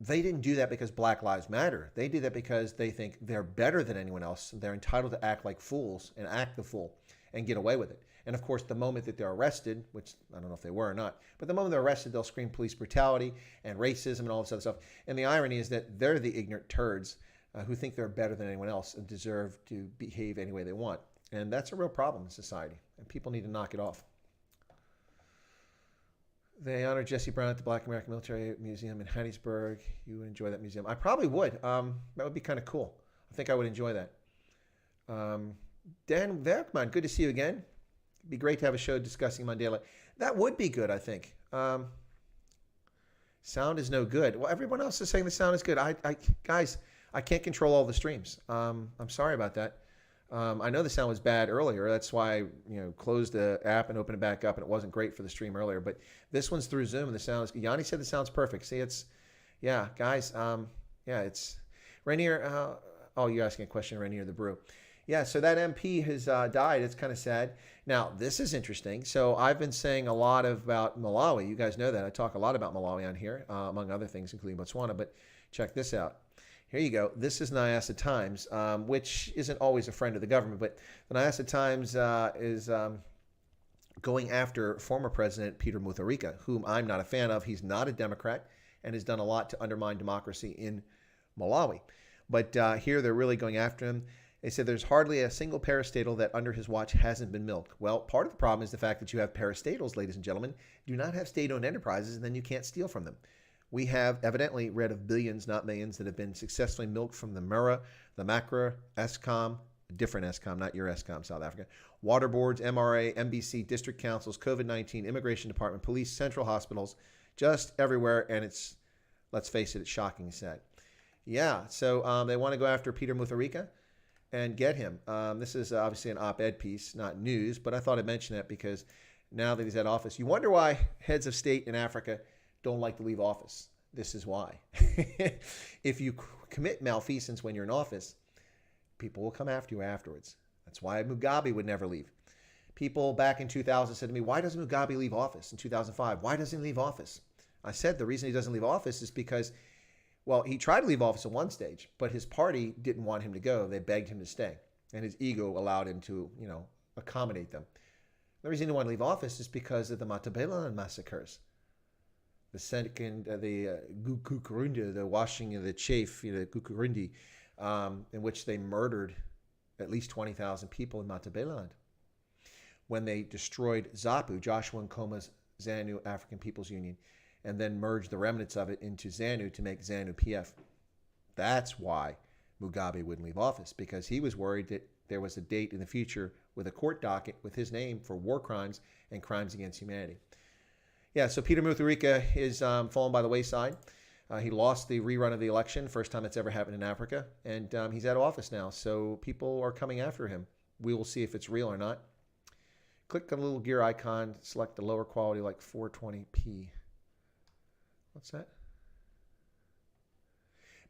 A: they didn't do that because Black Lives Matter. They did that because they think they're better than anyone else. They're entitled to act like fools and act the fool and get away with it. And of course, the moment that they're arrested, which I don't know if they were or not, but the moment they're arrested, they'll scream police brutality and racism and all this other stuff. And the irony is that they're the ignorant turds who think they're better than anyone else and deserve to behave any way they want. And that's a real problem in society, and people need to knock it off. They honor Jesse Brown at the Black American Military Museum in Hattiesburg. You would enjoy that museum. I probably would. That would be kind of cool. I think I would enjoy that. Dan Werkman, good to see you again. It'd be great to have a show discussing Mandela. That would be good, I think. Sound is no good. Well, everyone else is saying the sound is good. Guys, I can't control all the streams. I'm sorry about that. I know the sound was bad earlier. That's why I closed the app and opened it back up, and it wasn't great for the stream earlier. But this one's through Zoom, and the sound is. Yanni said the sound's perfect. See, yeah, guys. It's Rainier. You're asking a question, Rainier the Brew. Yeah, so that MP has died. It's kind of sad. Now, this is interesting. So I've been saying a lot about Malawi. You guys know that. I talk a lot about Malawi on here, among other things, including Botswana. But check this out. Here you go. This is Nyasa Times, which isn't always a friend of the government. But the Nyasa Times is going after former President Peter Mutharika, whom I'm not a fan of. He's not a Democrat and has done a lot to undermine democracy in Malawi. But here they're really going after him. They said there's hardly a single parastatal that under his watch hasn't been milked. Well, part of the problem is the fact that you have parastatals, ladies and gentlemen, do not have state-owned enterprises, and then you can't steal from them. We have evidently read of billions, not millions, that have been successfully milked from the Mura, the Macra, Escom, different Escom, not your Escom, South Africa, water boards, MRA, MBC, district councils, COVID-19, immigration department, police, central hospitals, just everywhere. And it's, let's face it, it's shocking and sad. Yeah, so they want to go after Peter Mutharika and get him. This is obviously an op-ed piece, not news, but I thought I'd mention that because now that he's at office, you wonder why heads of state in Africa don't like to leave office. This is why. If you commit malfeasance when you're in office, people will come after you afterwards. That's why Mugabe would never leave. People back in 2000 said to me, why doesn't Mugabe leave office? In 2005, why doesn't he leave office? I said the reason he doesn't leave office is because, well, he tried to leave office at one stage, but his party didn't want him to go. They begged him to stay, and his ego allowed him to, accommodate them. The reason he didn't want to leave office is because of the Matabeleland massacres. The second, the Gukurundi, the washing of the chafe, the Gukurundi, in which they murdered at least 20,000 people in Matabeleland. When they destroyed ZAPU, Joshua Nkoma's ZANU African People's Union, and then merged the remnants of it into ZANU to make ZANU PF. That's why Mugabe wouldn't leave office, because he was worried that there was a date in the future with a court docket with his name for war crimes and crimes against humanity. Yeah, so Peter Mutharika is fallen by the wayside. He lost the rerun of the election, first time it's ever happened in Africa, and he's out of office now, so people are coming after him. We will see if it's real or not. Click on the little gear icon, select the lower quality like 420p. What's that?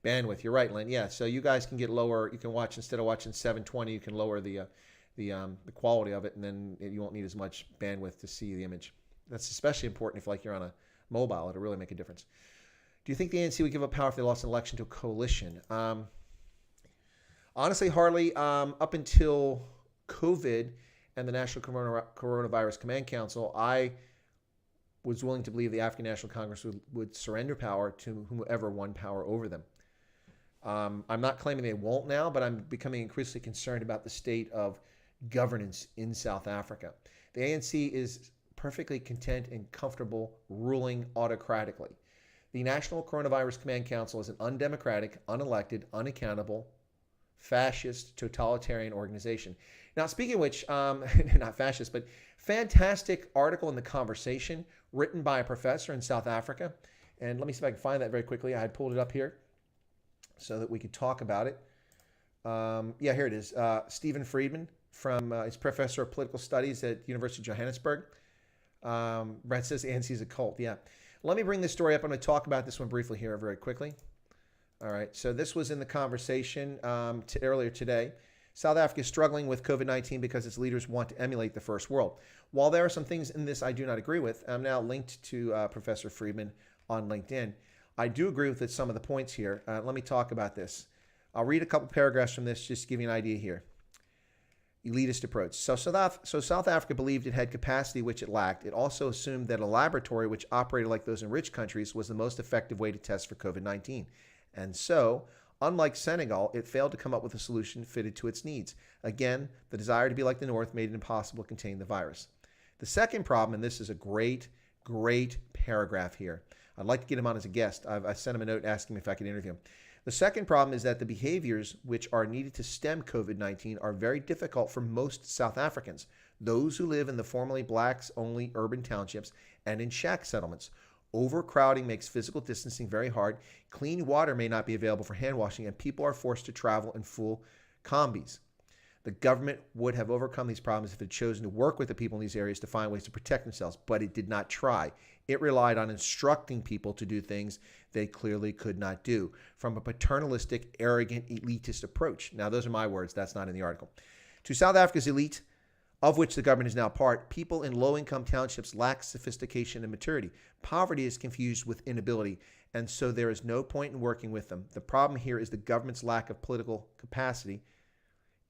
A: Bandwidth, you're right, Lynn. Yeah, so you guys can get lower. You can watch, instead of watching 720, you can lower the the quality of it, and then you won't need as much bandwidth to see the image. That's especially important if like you're on a mobile. It'll really make a difference. Do you think the ANC would give up power if they lost an election to a coalition? Honestly, Harley, up until COVID and the National Coronavirus Command Council, I was willing to believe the African National Congress would surrender power to whomever won power over them. I'm not claiming they won't now, but I'm becoming increasingly concerned about the state of governance in South Africa. The ANC is perfectly content and comfortable ruling autocratically. The National Coronavirus Command Council is an undemocratic, unelected, unaccountable, fascist, totalitarian organization. Now, speaking of which, not fascist, but fantastic article in The Conversation written by a professor in South Africa. And let me see if I can find that very quickly. I had pulled it up here so that we could talk about it. Yeah, here it is. Stephen Friedman is professor of political studies at University of Johannesburg. Brett says ANC is a cult. Yeah. Let me bring this story up. I'm going to talk about this one briefly here very quickly. All right. So this was in The Conversation earlier today. South Africa is struggling with COVID-19 because its leaders want to emulate the first world. While there are some things in this I do not agree with, I'm now linked to Professor Friedman on LinkedIn. I do agree with some of the points here. Let me talk about this. I'll read a couple paragraphs from this just to give you an idea here. Elitist approach. So South Africa believed it had capacity which it lacked. It also assumed that a laboratory which operated like those in rich countries was the most effective way to test for COVID-19. And so, unlike Senegal, it failed to come up with a solution fitted to its needs. Again, the desire to be like the North made it impossible to contain the virus. The second problem, and this is a great paragraph here. I'd like to get him on as a guest. I sent him a note asking him if I could interview him. The second problem is that the behaviors which are needed to stem COVID-19 are very difficult for most South Africans, those who live in the formerly blacks-only urban townships and in shack settlements. Overcrowding makes physical distancing very hard. Clean water may not be available for hand washing, and people are forced to travel in full combis. The government would have overcome these problems if it had chosen to work with the people in these areas to find ways to protect themselves, but it did not try. It relied on instructing people to do things they clearly could not do from a paternalistic, arrogant, elitist approach. Now, those are my words. That's not in the article. To South Africa's elite, of which the government is now part, people in low-income townships lack sophistication and maturity. Poverty is confused with inability, and so there is no point in working with them. The problem here is the government's lack of political capacity,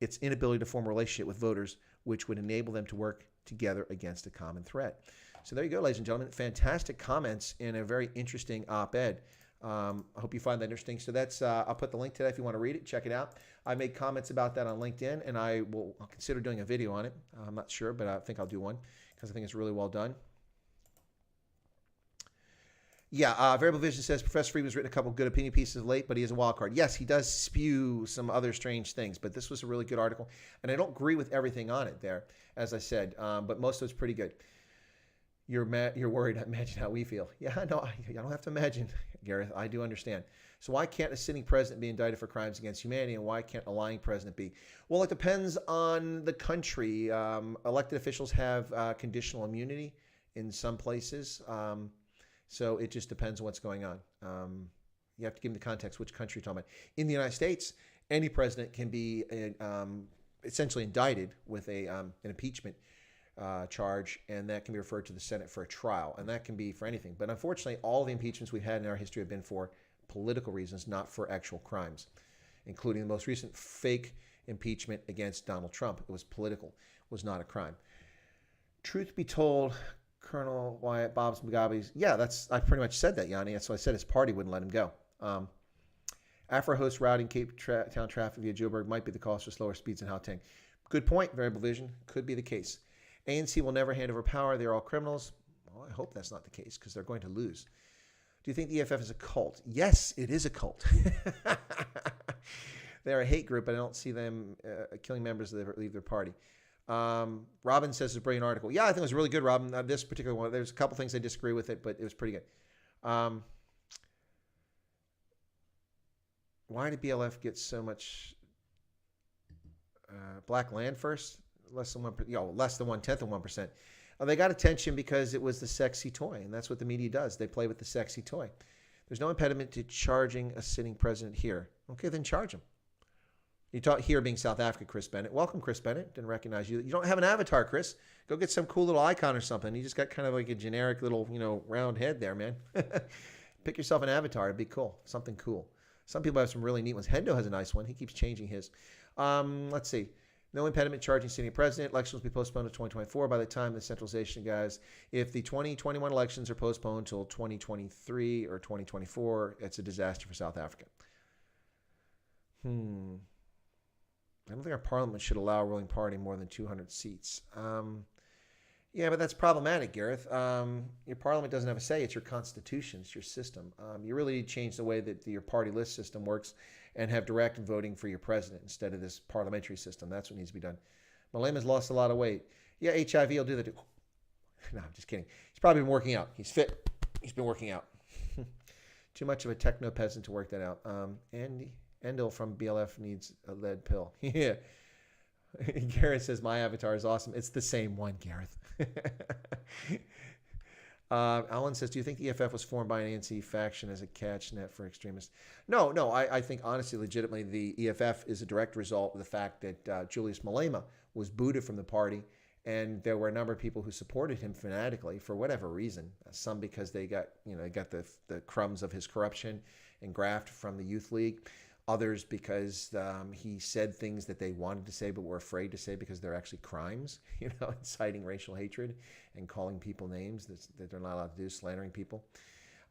A: its inability to form a relationship with voters, which would enable them to work together against a common threat. So there you go, ladies and gentlemen. Fantastic comments in a very interesting op-ed. I hope you find that interesting. So that's I'll put the link to that if you want to read it. Check it out. I made comments about that on LinkedIn, and I'll consider doing a video on it. I'm not sure, but I think I'll do one because I think it's really well done. Yeah, Variable Vision says Professor Friedman has written a couple good opinion pieces of late, but he is a wild card. Yes, he does spew some other strange things, but this was a really good article, and I don't agree with everything on it there, as I said, but most of it's pretty good. You're worried. Imagine how we feel. Yeah, no, I don't have to imagine, Gareth. I do understand. So why can't a sitting president be indicted for crimes against humanity, and why can't a lying president be? Well, it depends on the country. Elected officials have conditional immunity in some places, so it just depends on what's going on. You have to give them the context, which country you're talking about. In the United States, any president can be essentially indicted with an impeachment charge, and that can be referred to the Senate for a trial, and that can be for anything. But unfortunately, all the impeachments we've had in our history have been for political reasons, not for actual crimes, including the most recent fake impeachment against Donald Trump. It was political, it was not a crime. Truth be told, Colonel Wyatt Bob's Mugabe's, yeah, I pretty much said that, Yanni. That's what I said. His party wouldn't let him go. Afro host routing Cape Town traffic via Joburg might be the cause for slower speeds in Gauteng. Good point, Variable Vision. Could be the case. ANC will never hand over power. They're all criminals. Well, I hope that's not the case because they're going to lose. Do you think the EFF is a cult? Yes, it is a cult. They're a hate group, but I don't see them killing members that leave their party. Robin says it's a brilliant article. Yeah, I think it was really good, Robin. This particular one, there's a couple things I disagree with it, but it was pretty good. Why did BLF get so much black land first? Less than 1/10 of 1%. They got attention because it was the sexy toy, and that's what the media does. They play with the sexy toy. There's no impediment to charging a sitting president here. Okay, then charge him. You talk here being South Africa, Chris Bennett. Welcome, Chris Bennett. Didn't recognize you. You don't have an avatar, Chris. Go get some cool little icon or something. You just got kind of like a generic little, round head there, man. Pick yourself an avatar. It'd be cool. Something cool. Some people have some really neat ones. Hendo has a nice one. He keeps changing his. Let's see. No impediment charging sitting president. Elections will be postponed to 2024 by the time the centralization, guys. If the 2021 elections are postponed until 2023 or 2024, it's a disaster for South Africa. I don't think our parliament should allow a ruling party more than 200 seats. Yeah, but that's problematic, Gareth. Your parliament doesn't have a say. It's your constitution. It's your system. You really need to change the way that your party list system works and have direct voting for your president instead of this parliamentary system. That's what needs to be done. Malema's lost a lot of weight. Yeah, HIV will do that too. No, I'm just kidding. He's probably been working out. He's fit. He's been working out. Too much of a techno peasant to work that out. Andy Endel from BLF needs a lead pill. Yeah. Gareth says, my avatar is awesome. It's the same one, Gareth. Alan says, do you think the EFF was formed by an ANC faction as a catch net for extremists? No. I think, honestly, legitimately, the EFF is a direct result of the fact that Julius Malema was booted from the party, and there were a number of people who supported him fanatically for whatever reason. Some because they got the crumbs of his corruption and graft from the Youth League. Others because he said things that they wanted to say but were afraid to say because they're actually crimes, inciting racial hatred and calling people names that they're not allowed to do, slandering people.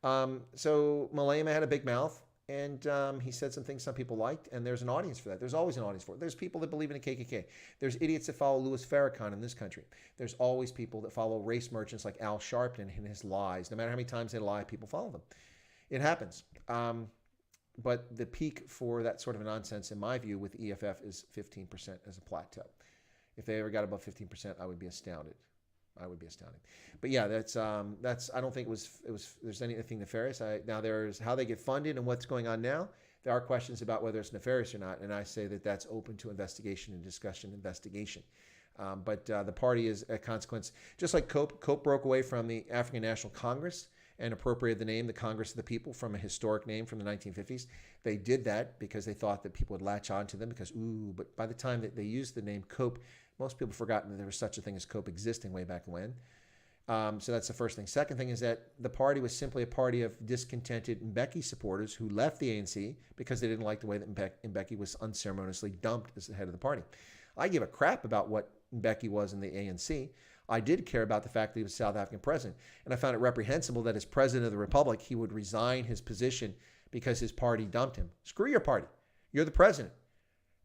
A: So Malema had a big mouth, and he said some things some people liked, and there's an audience for that. There's always an audience for it. There's people that believe in the KKK. There's idiots that follow Louis Farrakhan in this country. There's always people that follow race merchants like Al Sharpton and his lies. No matter how many times they lie, people follow them. It happens. But the peak for that sort of nonsense, in my view, with EFF is 15% as a plateau. If they ever got above 15%, I would be astounded. But yeah, that's. I don't think it was. There's anything nefarious. Now there's how they get funded and what's going on now. There are questions about whether it's nefarious or not, and I say that that's open to investigation and discussion. But the party is a consequence. Just like Cope. Cope broke away from the African National Congress and appropriated the name, the Congress of the People, from a historic name from the 1950s. They did that because they thought that people would latch on to them but by the time that they used the name Cope, most people forgotten that there was such a thing as Cope existing way back when. So that's the first thing. Second thing is that the party was simply a party of discontented Mbeki supporters who left the ANC because they didn't like the way that Mbeki was unceremoniously dumped as the head of the party. I give a crap about what Mbeki was in the ANC. I did care about the fact that he was South African president, and I found it reprehensible that as president of the republic, he would resign his position because his party dumped him. Screw your party. You're the president.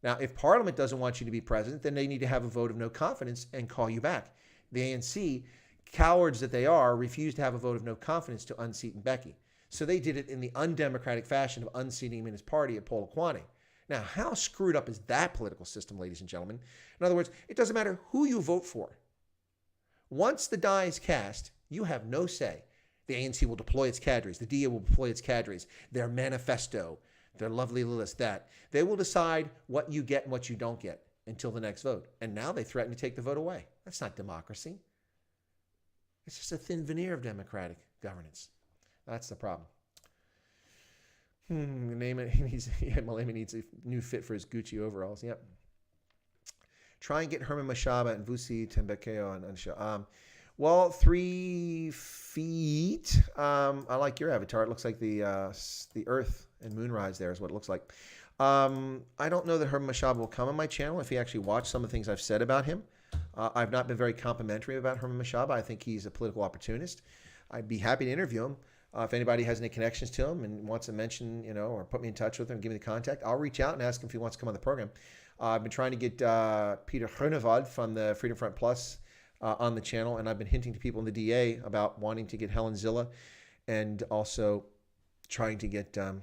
A: Now, if Parliament doesn't want you to be president, then they need to have a vote of no confidence and call you back. The ANC, cowards that they are, refused to have a vote of no confidence to unseat Mbeki. So they did it in the undemocratic fashion of unseating him in his party at Polokwane. Now, how screwed up is that political system, ladies and gentlemen? In other words, it doesn't matter who you vote for. Once the die is cast, you have no say. The ANC will deploy its cadres. The DA will deploy its cadres. Their manifesto, their lovely list, that. They will decide what you get and what you don't get until the next vote. And now they threaten to take the vote away. That's not democracy. It's just a thin veneer of democratic governance. That's the problem. Malema needs a new fit for his Gucci overalls. Yep. Try and get Herman Mashaba and Vusi Tembekeo on the show. Well, 3 feet. I like your avatar. It looks like the Earth and moonrise there is what it looks like. I don't know that Herman Mashaba will come on my channel if he actually watched some of the things I've said about him. I've not been very complimentary about Herman Mashaba. I think he's a political opportunist. I'd be happy to interview him. If anybody has any connections to him and wants to mention, or put me in touch with him, give me the contact, I'll reach out and ask him if he wants to come on the program. I've been trying to get Peter Groenewald from the Freedom Front Plus on the channel, and I've been hinting to people in the DA about wanting to get Helen Zilla, and also trying to get John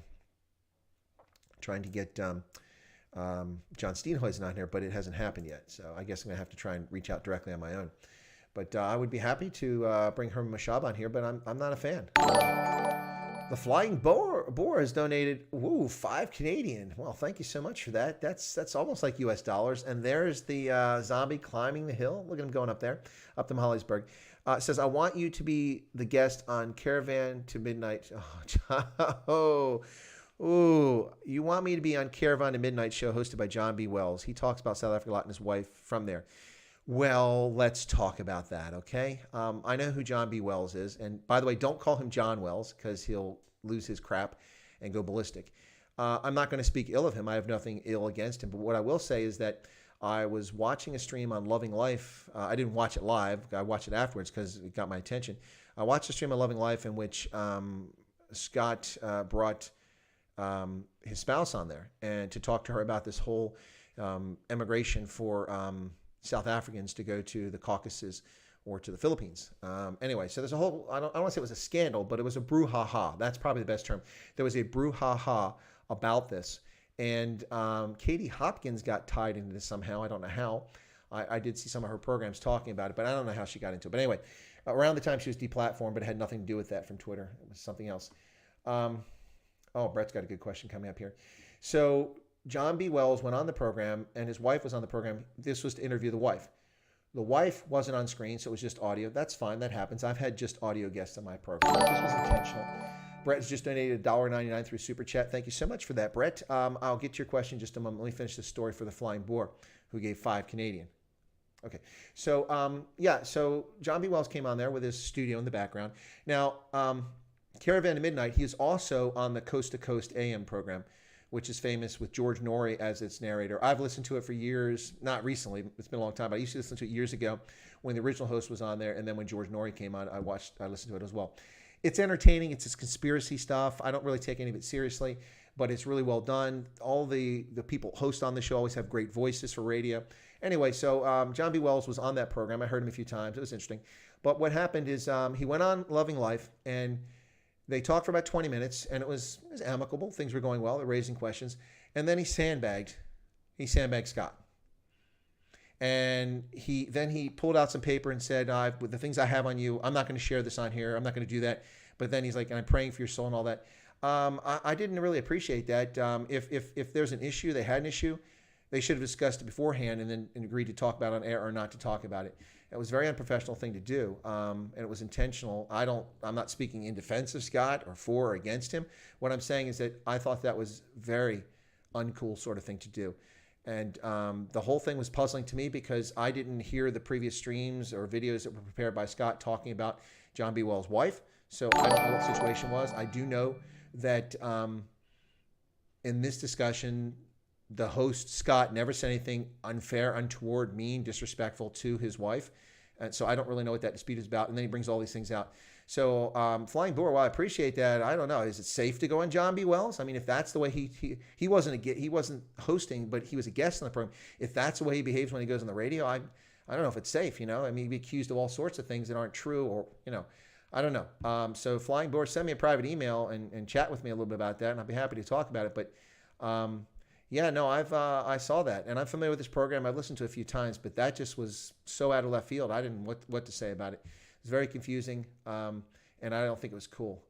A: Steenhuisen on here, but it hasn't happened yet. So I guess I'm gonna have to try and reach out directly on my own. But I would be happy to bring Herman Mashaba on here, but I'm not a fan. The Flying Boar has donated, 5 Canadian. Well, thank you so much for that. That's almost like US dollars. And there's the zombie climbing the hill. Look at him going up there, up to Holliesburg. It says, I want you to be the guest on Caravan to Midnight. Oh, Ooh, you want me to be on Caravan to Midnight show hosted by John B. Wells. He talks about South Africa a lot and his wife from there. Well, let's talk about that, okay? I know who John B. Wells is. And by the way, don't call him John Wells because he'll lose his crap and go ballistic. I'm not going to speak ill of him. I have nothing ill against him. But what I will say is that I was watching a stream on Loving Life. I didn't watch it live. I watched it afterwards because it got my attention. I watched a stream on Loving Life in which Scott brought his spouse on there and to talk to her about this whole immigration for South Africans to go to the Caucasus or to the Philippines. Anyway, so there's a whole, I don't want to say it was a scandal, but it was a brouhaha. That's probably the best term. There was a brouhaha about this. And Katie Hopkins got tied into this somehow. I don't know how. I did see some of her programs talking about it, but I don't know how she got into it. But anyway, around the time she was deplatformed, but it had nothing to do with that from Twitter. It was something else. Oh, Brett's got a good question coming up here. So John B. Wells went on the program, and his wife was on the program. This was to interview the wife. The wife wasn't on screen, so it was just audio. That's fine. That happens. I've had just audio guests on my program. This was intentional. Brett has just donated $1.99 through Super Chat. Thank you so much for that, Brett. I'll get to your question in just a moment. Let me finish this story for the Flying Boar, who gave 5 Canadian. Okay. So, so John B. Wells came on there with his studio in the background. Now, Caravan to Midnight, he is also on the Coast to Coast AM program, which is famous with George Norrie as its narrator. I've listened to it for years, not recently, it's been a long time, but I used to listen to it years ago when the original host was on there, and then when George Norrie came on, I listened to it as well. It's entertaining, it's this conspiracy stuff. I don't really take any of it seriously, but it's really well done. All the people host on the show always have great voices for radio. Anyway, so John B. Wells was on that program. I heard him a few times. It was interesting. But what happened is he went on Loving Life, and they talked for about 20 minutes, and it was amicable. Things were going well. They're raising questions. And then he sandbagged Scott. And he pulled out some paper and said, with the things I have on you, I'm not going to share this on here. I'm not going to do that. But then he's like, and I'm praying for your soul and all that. I didn't really appreciate that. If there's an issue, they had an issue, they should have discussed it beforehand and then agreed to talk about it on air or not to talk about it. It was a very unprofessional thing to do, and it was intentional. I'm not speaking in defense of Scott or for or against him. What I'm saying is that I thought that was very uncool sort of thing to do. And the whole thing was puzzling to me because I didn't hear the previous streams or videos that were prepared by Scott talking about John B. Wells' wife. So I don't know what the situation was. I do know that in this discussion, the host, Scott, never said anything unfair, untoward, mean, disrespectful to his wife. And so I don't really know what that dispute is about. And then he brings all these things out. So Flying Boar, while I appreciate that, I don't know. Is it safe to go on John B. Wells? I mean, if that's the way he wasn't hosting, but he was a guest on the program. If that's the way he behaves when he goes on the radio, I don't know if it's safe, you know. I mean, he'd be accused of all sorts of things that aren't true or, you know, I don't know. So Flying Boar, send me a private email and chat with me a little bit about that, and I'll be happy to talk about it. But yeah, no, I saw that, and I'm familiar with this program. I've listened to it a few times, but that just was so out of left field. I didn't know what to say about it. It was very confusing, and I don't think it was cool.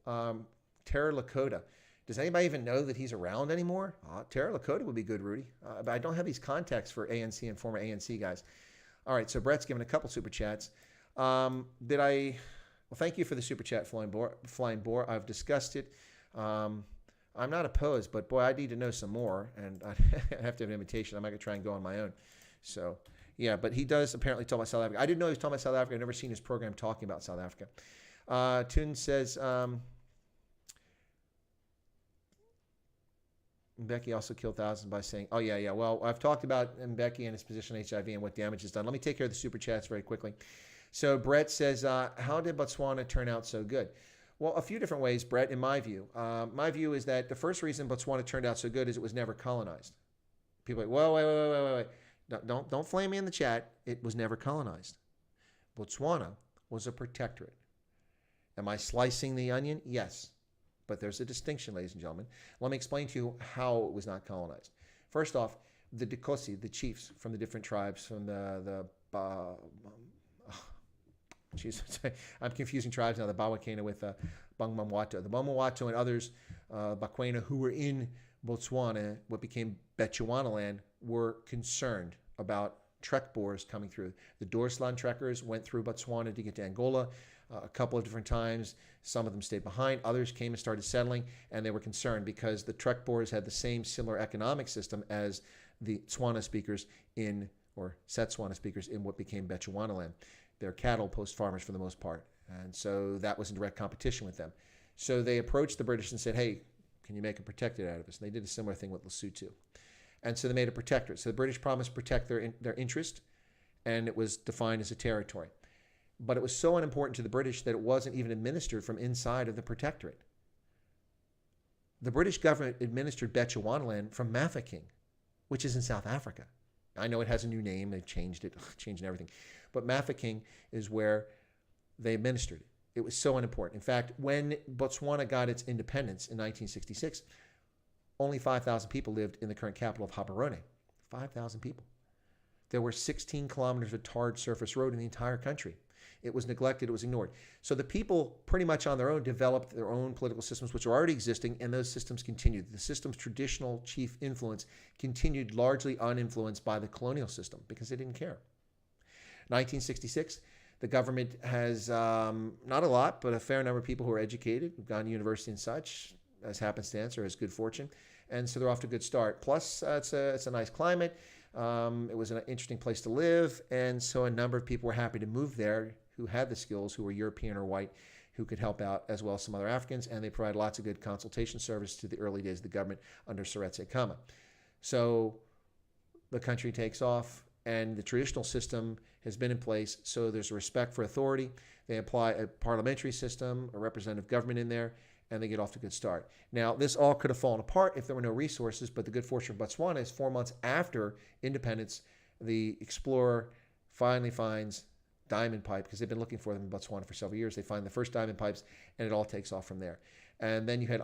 A: Terra Lakota. Does anybody even know that he's around anymore? Terra Lakota would be good, Rudy. But I don't have these contacts for ANC and former ANC guys. All right, so Brett's given a couple super chats. Well, thank you for the super chat, Flying Boar. I've discussed it. I'm not opposed, but boy, I need to know some more, and I have to have an invitation. I might try and go on my own. So, yeah, but he does apparently talk about South Africa. I didn't know he was talking about South Africa. I've never seen his program talking about South Africa. Toon says, Mbeki also killed thousands by saying, oh, yeah. Well, I've talked about Mbeki and his position on HIV and what damage is done. Let me take care of the super chats very quickly. So Brett says, how did Botswana turn out so good? Well, a few different ways, Brett, in my view. My view is that the first reason Botswana turned out so good is it was never colonized. People are like, whoa, wait. Don't flame me in the chat. It was never colonized. Botswana was a protectorate. Am I slicing the onion? Yes. But there's a distinction, ladies and gentlemen. Let me explain to you how it was not colonized. First off, the Dikosi, the chiefs from the different tribes, from I'm confusing tribes now. The Bawakena with Bangmamwato. The Bangmamwato and others, Bakwena, who were in Botswana, what became Bechuanaland, were concerned about trek Boers coming through. The Doorslaan trekkers went through Botswana to get to Angola a couple of different times. Some of them stayed behind. Others came and started settling, and they were concerned because the trek Boers had the same similar economic system as the Tswana speakers or Setswana speakers in what became Bechuanaland. They're cattle post farmers for the most part. And so that was in direct competition with them. So they approached the British and said, hey, can you make a protectorate out of us? And they did a similar thing with Lesotho. And so they made a protectorate. So the British promised to protect their interest, and it was defined as a territory. But it was so unimportant to the British that it wasn't even administered from inside of the protectorate. The British government administered Bechuanaland from Mafeking, which is in South Africa. I know it has a new name. They've changed it, changing everything. But Mafeking is where they administered it. It was so unimportant. In fact, when Botswana got its independence in 1966, only 5,000 people lived in the current capital of Gaborone. 5,000 people. There were 16 kilometers of tarred surface road in the entire country. It was neglected. It was ignored. So the people, pretty much on their own, developed their own political systems, which are already existing, and those systems continued. The system's traditional chief influence continued largely uninfluenced by the colonial system because they didn't care. 1966, the government has not a lot, but a fair number of people who are educated, who've gone to university and such, as happenstance or as good fortune. And so they're off to a good start. Plus, it's a nice climate. It was an interesting place to live. And so a number of people were happy to move there who had the skills, who were European or white, who could help out, as well as some other Africans. And they provide lots of good consultation service to the early days of the government under Seretse Khama. So the country takes off, and the traditional system has been in place. So there's a respect for authority. They apply a parliamentary system, a representative government in there, and they get off to a good start. Now, this all could have fallen apart if there were no resources, but the good fortune of Botswana is 4 months after independence, the explorer finally finds diamond pipe, because they've been looking for them in Botswana for several years. They find the first diamond pipes, and it all takes off from there. And then you had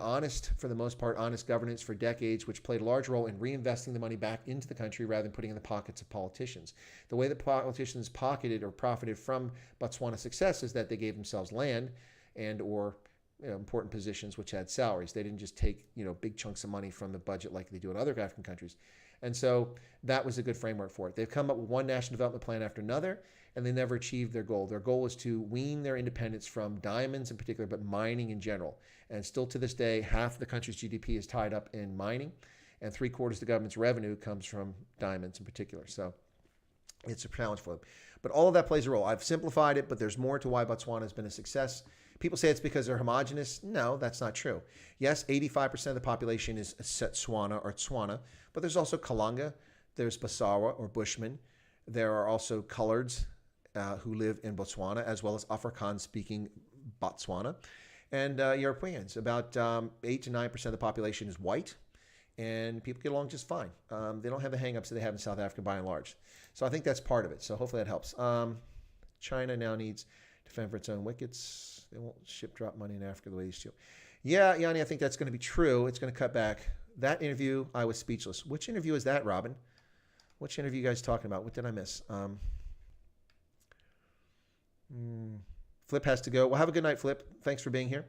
A: for the most part, honest governance for decades, which played a large role in reinvesting the money back into the country rather than putting it in the pockets of politicians. The way that politicians pocketed or profited from Botswana's success is that they gave themselves land and or important positions which had salaries. They didn't just take big chunks of money from the budget like they do in other African countries. And so that was a good framework for it. They've come up with one national development plan after another, and they never achieved their goal. Their goal was to wean their independence from diamonds in particular, but mining in general. And still to this day, half the country's GDP is tied up in mining, and 3/4 of the government's revenue comes from diamonds in particular. So it's a challenge for them. But all of that plays a role. I've simplified it, but there's more to why Botswana has been a success. People say it's because they're homogenous. No, that's not true. Yes, 85% of the population is Setswana or Tswana, but there's also Kalanga, there's Basawa or Bushmen. There are also Coloreds who live in Botswana, as well as Afrikaans-speaking Botswana, and Europeans. About 8 to 9% of the population is white, and people get along just fine. They don't have the hang-ups that they have in South Africa by and large. So I think that's part of it. So hopefully that helps. China now needs to fend for its own wickets. They won't drop money in Africa the way they used to. Yeah, Yanni, I think that's going to be true. It's going to cut back. That interview, I was speechless. Which interview is that, Robin? Which interview are you guys talking about? What did I miss? Flip has to go. Well, have a good night, Flip. Thanks for being here.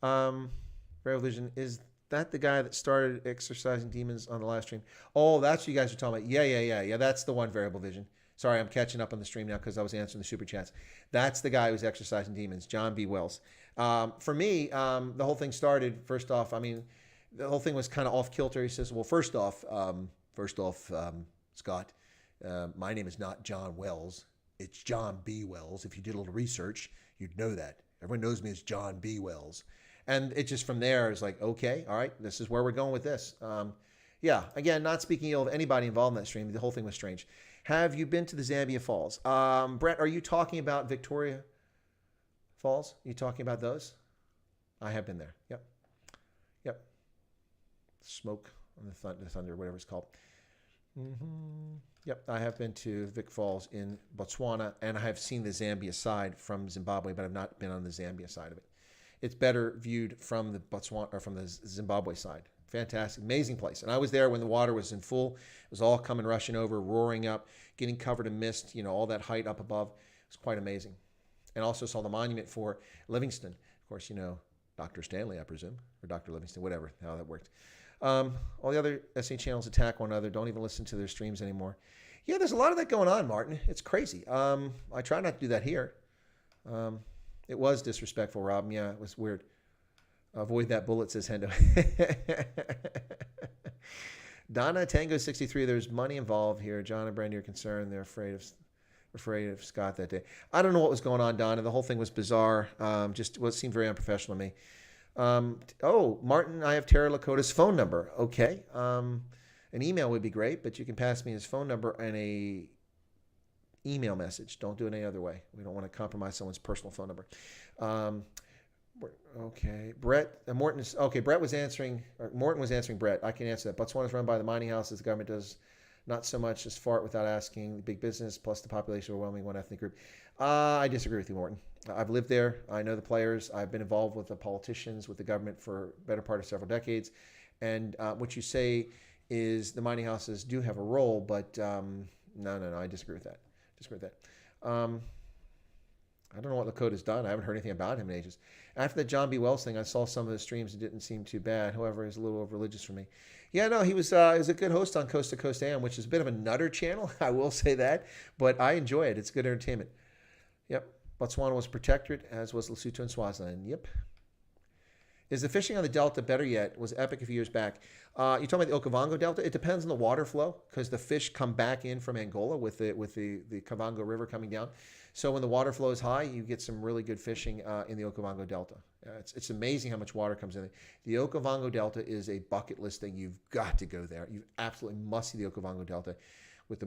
A: Rare Vision, is that the guy that started exercising demons on the live stream? Oh, that's what you guys are talking about. Yeah. That's the one, Variable Vision. Sorry, I'm catching up on the stream now because I was answering the super chats. That's the guy who's exercising demons, John B. Wells. For me, the whole thing started, first off, the whole thing was kind of off kilter. He says, well, first off, Scott, my name is not John Wells. It's John B. Wells. If you did a little research, you'd know that. Everyone knows me as John B. Wells. And it just from there is like, okay, all right, this is where we're going with this. Again, not speaking ill of anybody involved in that stream. The whole thing was strange. Have you been to the Zambia Falls? Brett, are you talking about Victoria Falls? Are you talking about those? I have been there. Yep. Smoke on the thunder, whatever it's called. Yep, I have been to Vic Falls in Botswana, and I have seen the Zambia side from Zimbabwe, but I've not been on the Zambia side of it. It's better viewed from the Zimbabwe side. Fantastic, amazing place. And I was there when the water was in full. It was all coming rushing over, roaring up, getting covered in mist, all that height up above. It was quite amazing. And also saw the monument for Livingston. Of course, Dr. Stanley, I presume, or Dr. Livingston, whatever, how that worked. All the other SA channels attack one another. Don't even listen to their streams anymore. Yeah, there's a lot of that going on, Martin. It's crazy. I try not to do that here. Um, it was disrespectful, Rob. Yeah, it was weird. Avoid that bullet, says Hendo. Donna Tango 63. There's money involved here. John and Brandy are concerned. They're afraid of Scott that day. I don't know what was going on, Donna. The whole thing was bizarre. Just what seemed very unprofessional to me. Martin, I have Tara Lakota's phone number. Okay. An email would be great, but you can pass me his phone number and a email message. Don't do it any other way. We don't want to compromise someone's personal phone number. Okay, Brett. Brett was answering. Morton was answering Brett. I can answer that. Botswana is run by the mining houses. The government does not so much as fart without asking. Big business plus the population overwhelming one ethnic group. I disagree with you, Morton. I've lived there. I know the players. I've been involved with the politicians, with the government for a better part of several decades. And what you say is the mining houses do have a role, but no. I disagree with that. I don't know what Lakota's done. I haven't heard anything about him in ages. After the John B. Wells thing, I saw some of his streams. It didn't seem too bad. However, he's a little over-religious for me. Yeah, no, he was a good host on Coast to Coast AM, which is a bit of a nutter channel. I will say that. But I enjoy it. It's good entertainment. Yep. Botswana was protectorate, as was Lesotho and Swaziland. Yep. Is the fishing on the Delta better yet? It was epic a few years back. You're talking about the Okavango Delta? It depends on the water flow because the fish come back in from Angola with the Kavango River coming down. So when the water flow is high, you get some really good fishing in the Okavango Delta. It's amazing how much water comes in. The Okavango Delta is a bucket list thing. You've got to go there. You absolutely must see the Okavango Delta with the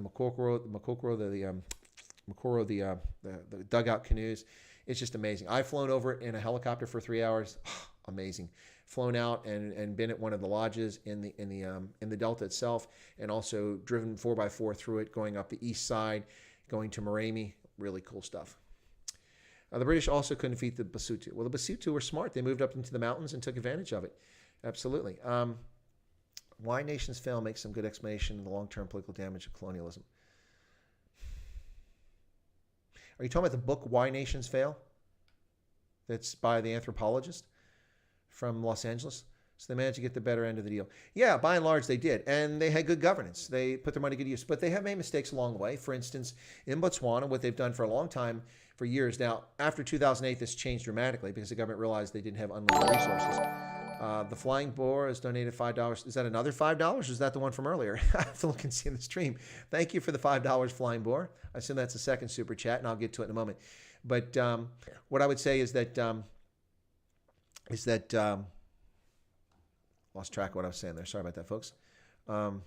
A: the dugout canoes. It's just amazing. I've flown over it in a helicopter for 3 hours. Amazing. Flown out and been at one of the lodges in the Delta itself, and also driven 4x4 through it, going up the east side, going to Moremi. Really cool stuff. The British also couldn't defeat the Basotho. Well, the Basotho were smart. They moved up into the mountains and took advantage of it. Absolutely. Why nations fail makes some good explanation of the long-term political damage of colonialism. Are you talking about the book Why Nations Fail? That's by the anthropologist from Los Angeles. So they managed to get the better end of the deal. Yeah, by and large, they did. And they had good governance. They put their money to good use. But they have made mistakes along the way. For instance, in Botswana, what they've done for a long time, for years now, after 2008, this changed dramatically because the government realized they didn't have unlimited resources. The Flying Boar has donated $5. Is that another $5? Or is that the one from earlier? I have to look and see in the stream. Thank you for the $5, Flying Boar. I assume that's the second super chat, and I'll get to it in a moment. But what I would say is that lost track of what I was saying there. Sorry about that, folks. The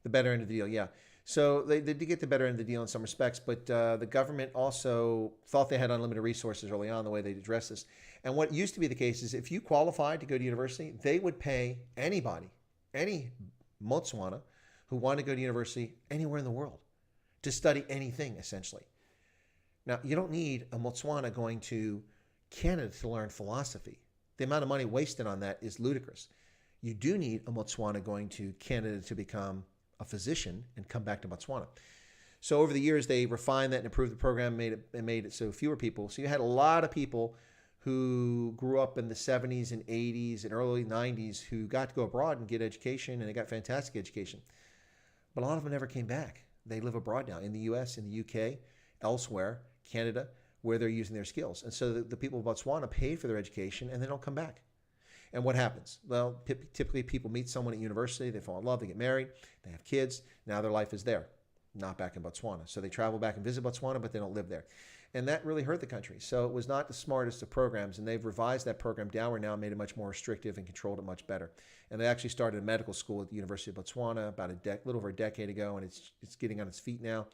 A: better end of the deal, yeah. So they did get the better end of the deal in some respects, but the government also thought they had unlimited resources early on, the way they'd address this. And what used to be the case is if you qualified to go to university, they would pay anybody, any Motswana who wanted to go to university anywhere in the world to study anything, essentially. Now, you don't need a Motswana going to Canada to learn philosophy. The amount of money wasted on that is ludicrous. You do need a Motswana going to Canada to become a physician and come back to Botswana. So over the years, they refined that and improved the program, made it so fewer people. So you had a lot of people who grew up in the 70s and 80s and early 90s who got to go abroad and get education, and they got fantastic education. But a lot of them never came back. They live abroad now in the US, in the UK, elsewhere, Canada, where they're using their skills. And so the people of Botswana paid for their education and they don't come back. And what happens? Well, typically people meet someone at university, they fall in love, they get married, they have kids, now their life is there, not back in Botswana. So they travel back and visit Botswana, but they don't live there. And that really hurt the country. So it was not the smartest of programs, and they've revised that program downward now, made it much more restrictive and controlled it much better. And they actually started a medical school at the University of Botswana about a little over a decade ago, and it's getting on its feet now.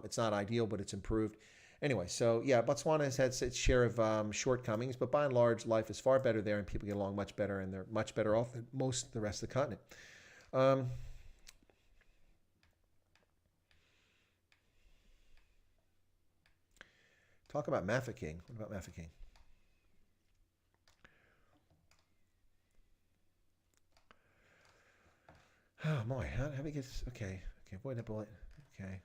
A: It's not ideal, but it's improved. Anyway, so yeah, Botswana has had its share of shortcomings, but by and large, life is far better there, and people get along much better, and they're much better off than most of the rest of the continent. Talk about Mafeking. What about Mafeking? Oh boy, how do we get this? Okay, avoid that bullet. Okay.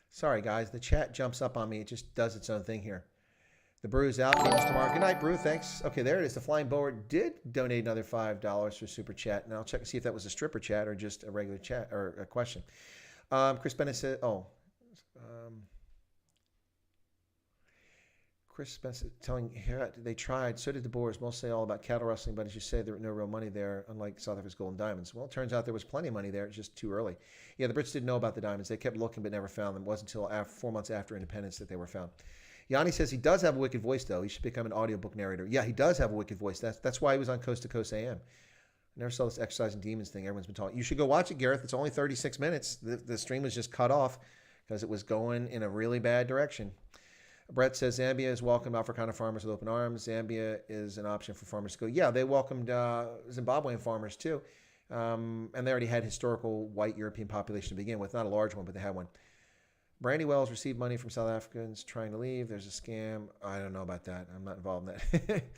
A: Sorry, guys. The chat jumps up on me. It just does its own thing here. The Brew's out. Games tomorrow. Good night, Brew. Thanks. Okay, there it is. The Flying Bower did donate another $5 for Super Chat. And I'll check and see if that was a stripper chat or just a regular chat or a question. Chris Bennett said, Chris Spencer telling they tried. So did the Boers. Mostly all about cattle rustling, but as you say, there was no real money there, unlike South Africa's gold and diamonds. Well, it turns out there was plenty of money there. It's just too early. Yeah, the Brits didn't know about the diamonds. They kept looking but never found them. It wasn't until 4 months after independence that they were found. Yanni says he does have a wicked voice, though. He should become an audiobook narrator. Yeah, he does have a wicked voice. That's why he was on Coast to Coast AM. I never saw this Exercising Demons thing. Everyone's been talking. You should go watch it, Gareth. It's only 36 minutes. The stream was just cut off because it was going in a really bad direction. Brett says Zambia is welcomed Africana farmers with open arms. Zambia is an option for farmers to go. Yeah, they welcomed Zimbabwean farmers too. And they already had historical white European population to begin with. Not a large one, but they had one. Brandy Wells received money from South Africans trying to leave. There's a scam. I don't know about that. I'm not involved in that. It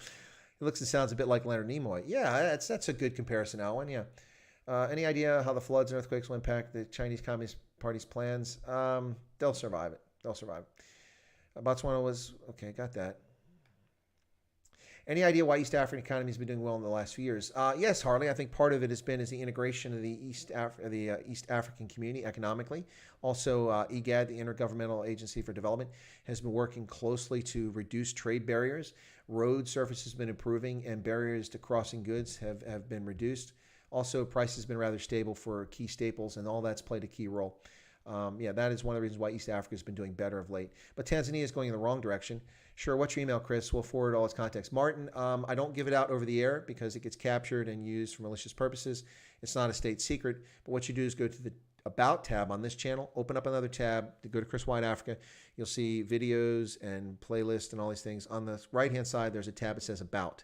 A: looks and sounds a bit like Leonard Nimoy. Yeah, that's a good comparison, Alwyn. Yeah. Any idea how the floods and earthquakes will impact the Chinese Communist Party's plans? They'll survive it. Botswana was, okay, got that. Any idea why East African economy has been doing well in the last few years? Yes, Harley. I think part of it has been the integration of the East African community economically. Also, IGAD, the Intergovernmental Agency for Development, has been working closely to reduce trade barriers. Road surface has been improving, and barriers to crossing goods have been reduced. Also, price has been rather stable for key staples, and all that's played a key role. That is one of the reasons why East Africa has been doing better of late. But Tanzania is going in the wrong direction. Sure, what's your email, Chris? We'll forward all its context. Martin, I don't give it out over the air because it gets captured and used for malicious purposes. It's not a state secret. But what you do is go to the About tab on this channel, open up another tab, go to Chris White Africa. You'll see videos and playlists and all these things. On the right-hand side, there's a tab that says About.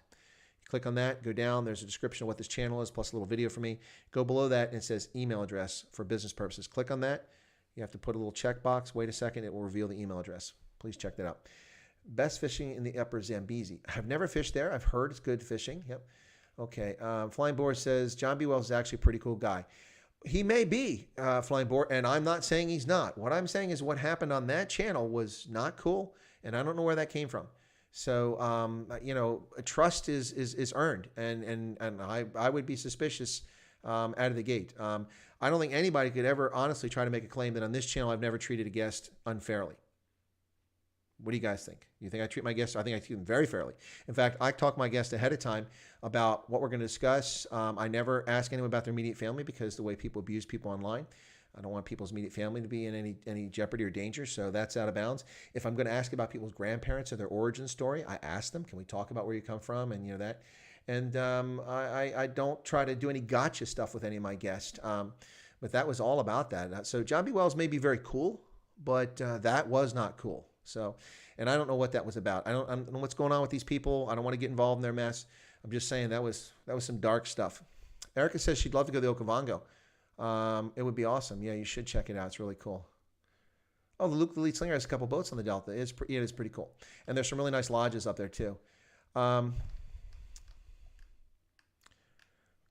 A: Click on that, go down, there's a description of what this channel is, plus a little video for me. Go below that, and it says email address for business purposes. Click on that. You have to put a little checkbox. Wait a second, it will reveal the email address. Please check that out. Best fishing in the upper Zambezi. I've never fished there. I've heard it's good fishing. Yep. Okay. Flying Boar says, John B. Wells is actually a pretty cool guy. He may be, Flying Boar, and I'm not saying he's not. What I'm saying is what happened on that channel was not cool, and I don't know where that came from. So, trust is earned, and I would be suspicious out of the gate. I don't think anybody could ever honestly try to make a claim that on this channel I've never treated a guest unfairly. What do you guys think? You think I treat my guests? I think I treat them very fairly. In fact, I talk to my guests ahead of time about what we're going to discuss. I never ask anyone about their immediate family because the way people abuse people online, I don't want people's immediate family to be in any jeopardy or danger, so that's out of bounds. If I'm going to ask about people's grandparents or their origin story, I ask them, can we talk about where you come from and that. And I don't try to do any gotcha stuff with any of my guests. But that was all about that. So John B. Wells may be very cool, but that was not cool. So, and I don't know what that was about. I don't know what's going on with these people. I don't want to get involved in their mess. I'm just saying that was some dark stuff. Erica says she'd love to go to the Okavango. It would be awesome. Yeah, you should check it out. It's really cool. Oh, the Luke the Lead Slinger has a couple boats on the Delta. It is pretty cool. And there's some really nice lodges up there too.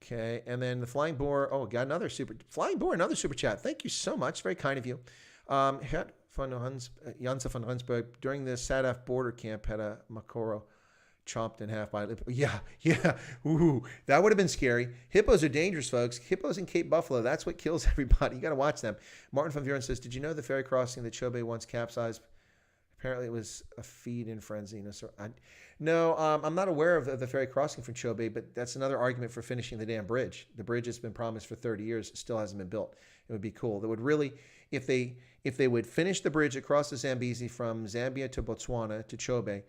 A: Okay, and then the Flying Boar. Oh, got another Flying Boar, another super chat. Thank you so much. Very kind of you. Janse van Rensburg, during the SADF border camp, had a Makoro chomped in half by a hippo. Yeah. Ooh, that would have been scary. Hippos are dangerous, folks. Hippos in Cape Buffalo, that's what kills everybody. You got to watch them. Martin van Vuren says, did you know the ferry crossing that Chobe once capsized? Apparently it was a feed-in frenzy. No, I'm not aware of the ferry crossing from Chobe, but that's another argument for finishing the damn bridge. The bridge has been promised for 30 years. It still hasn't been built. It would be cool. That would really, if they would finish the bridge across the Zambezi from Zambia to Botswana to Chobe,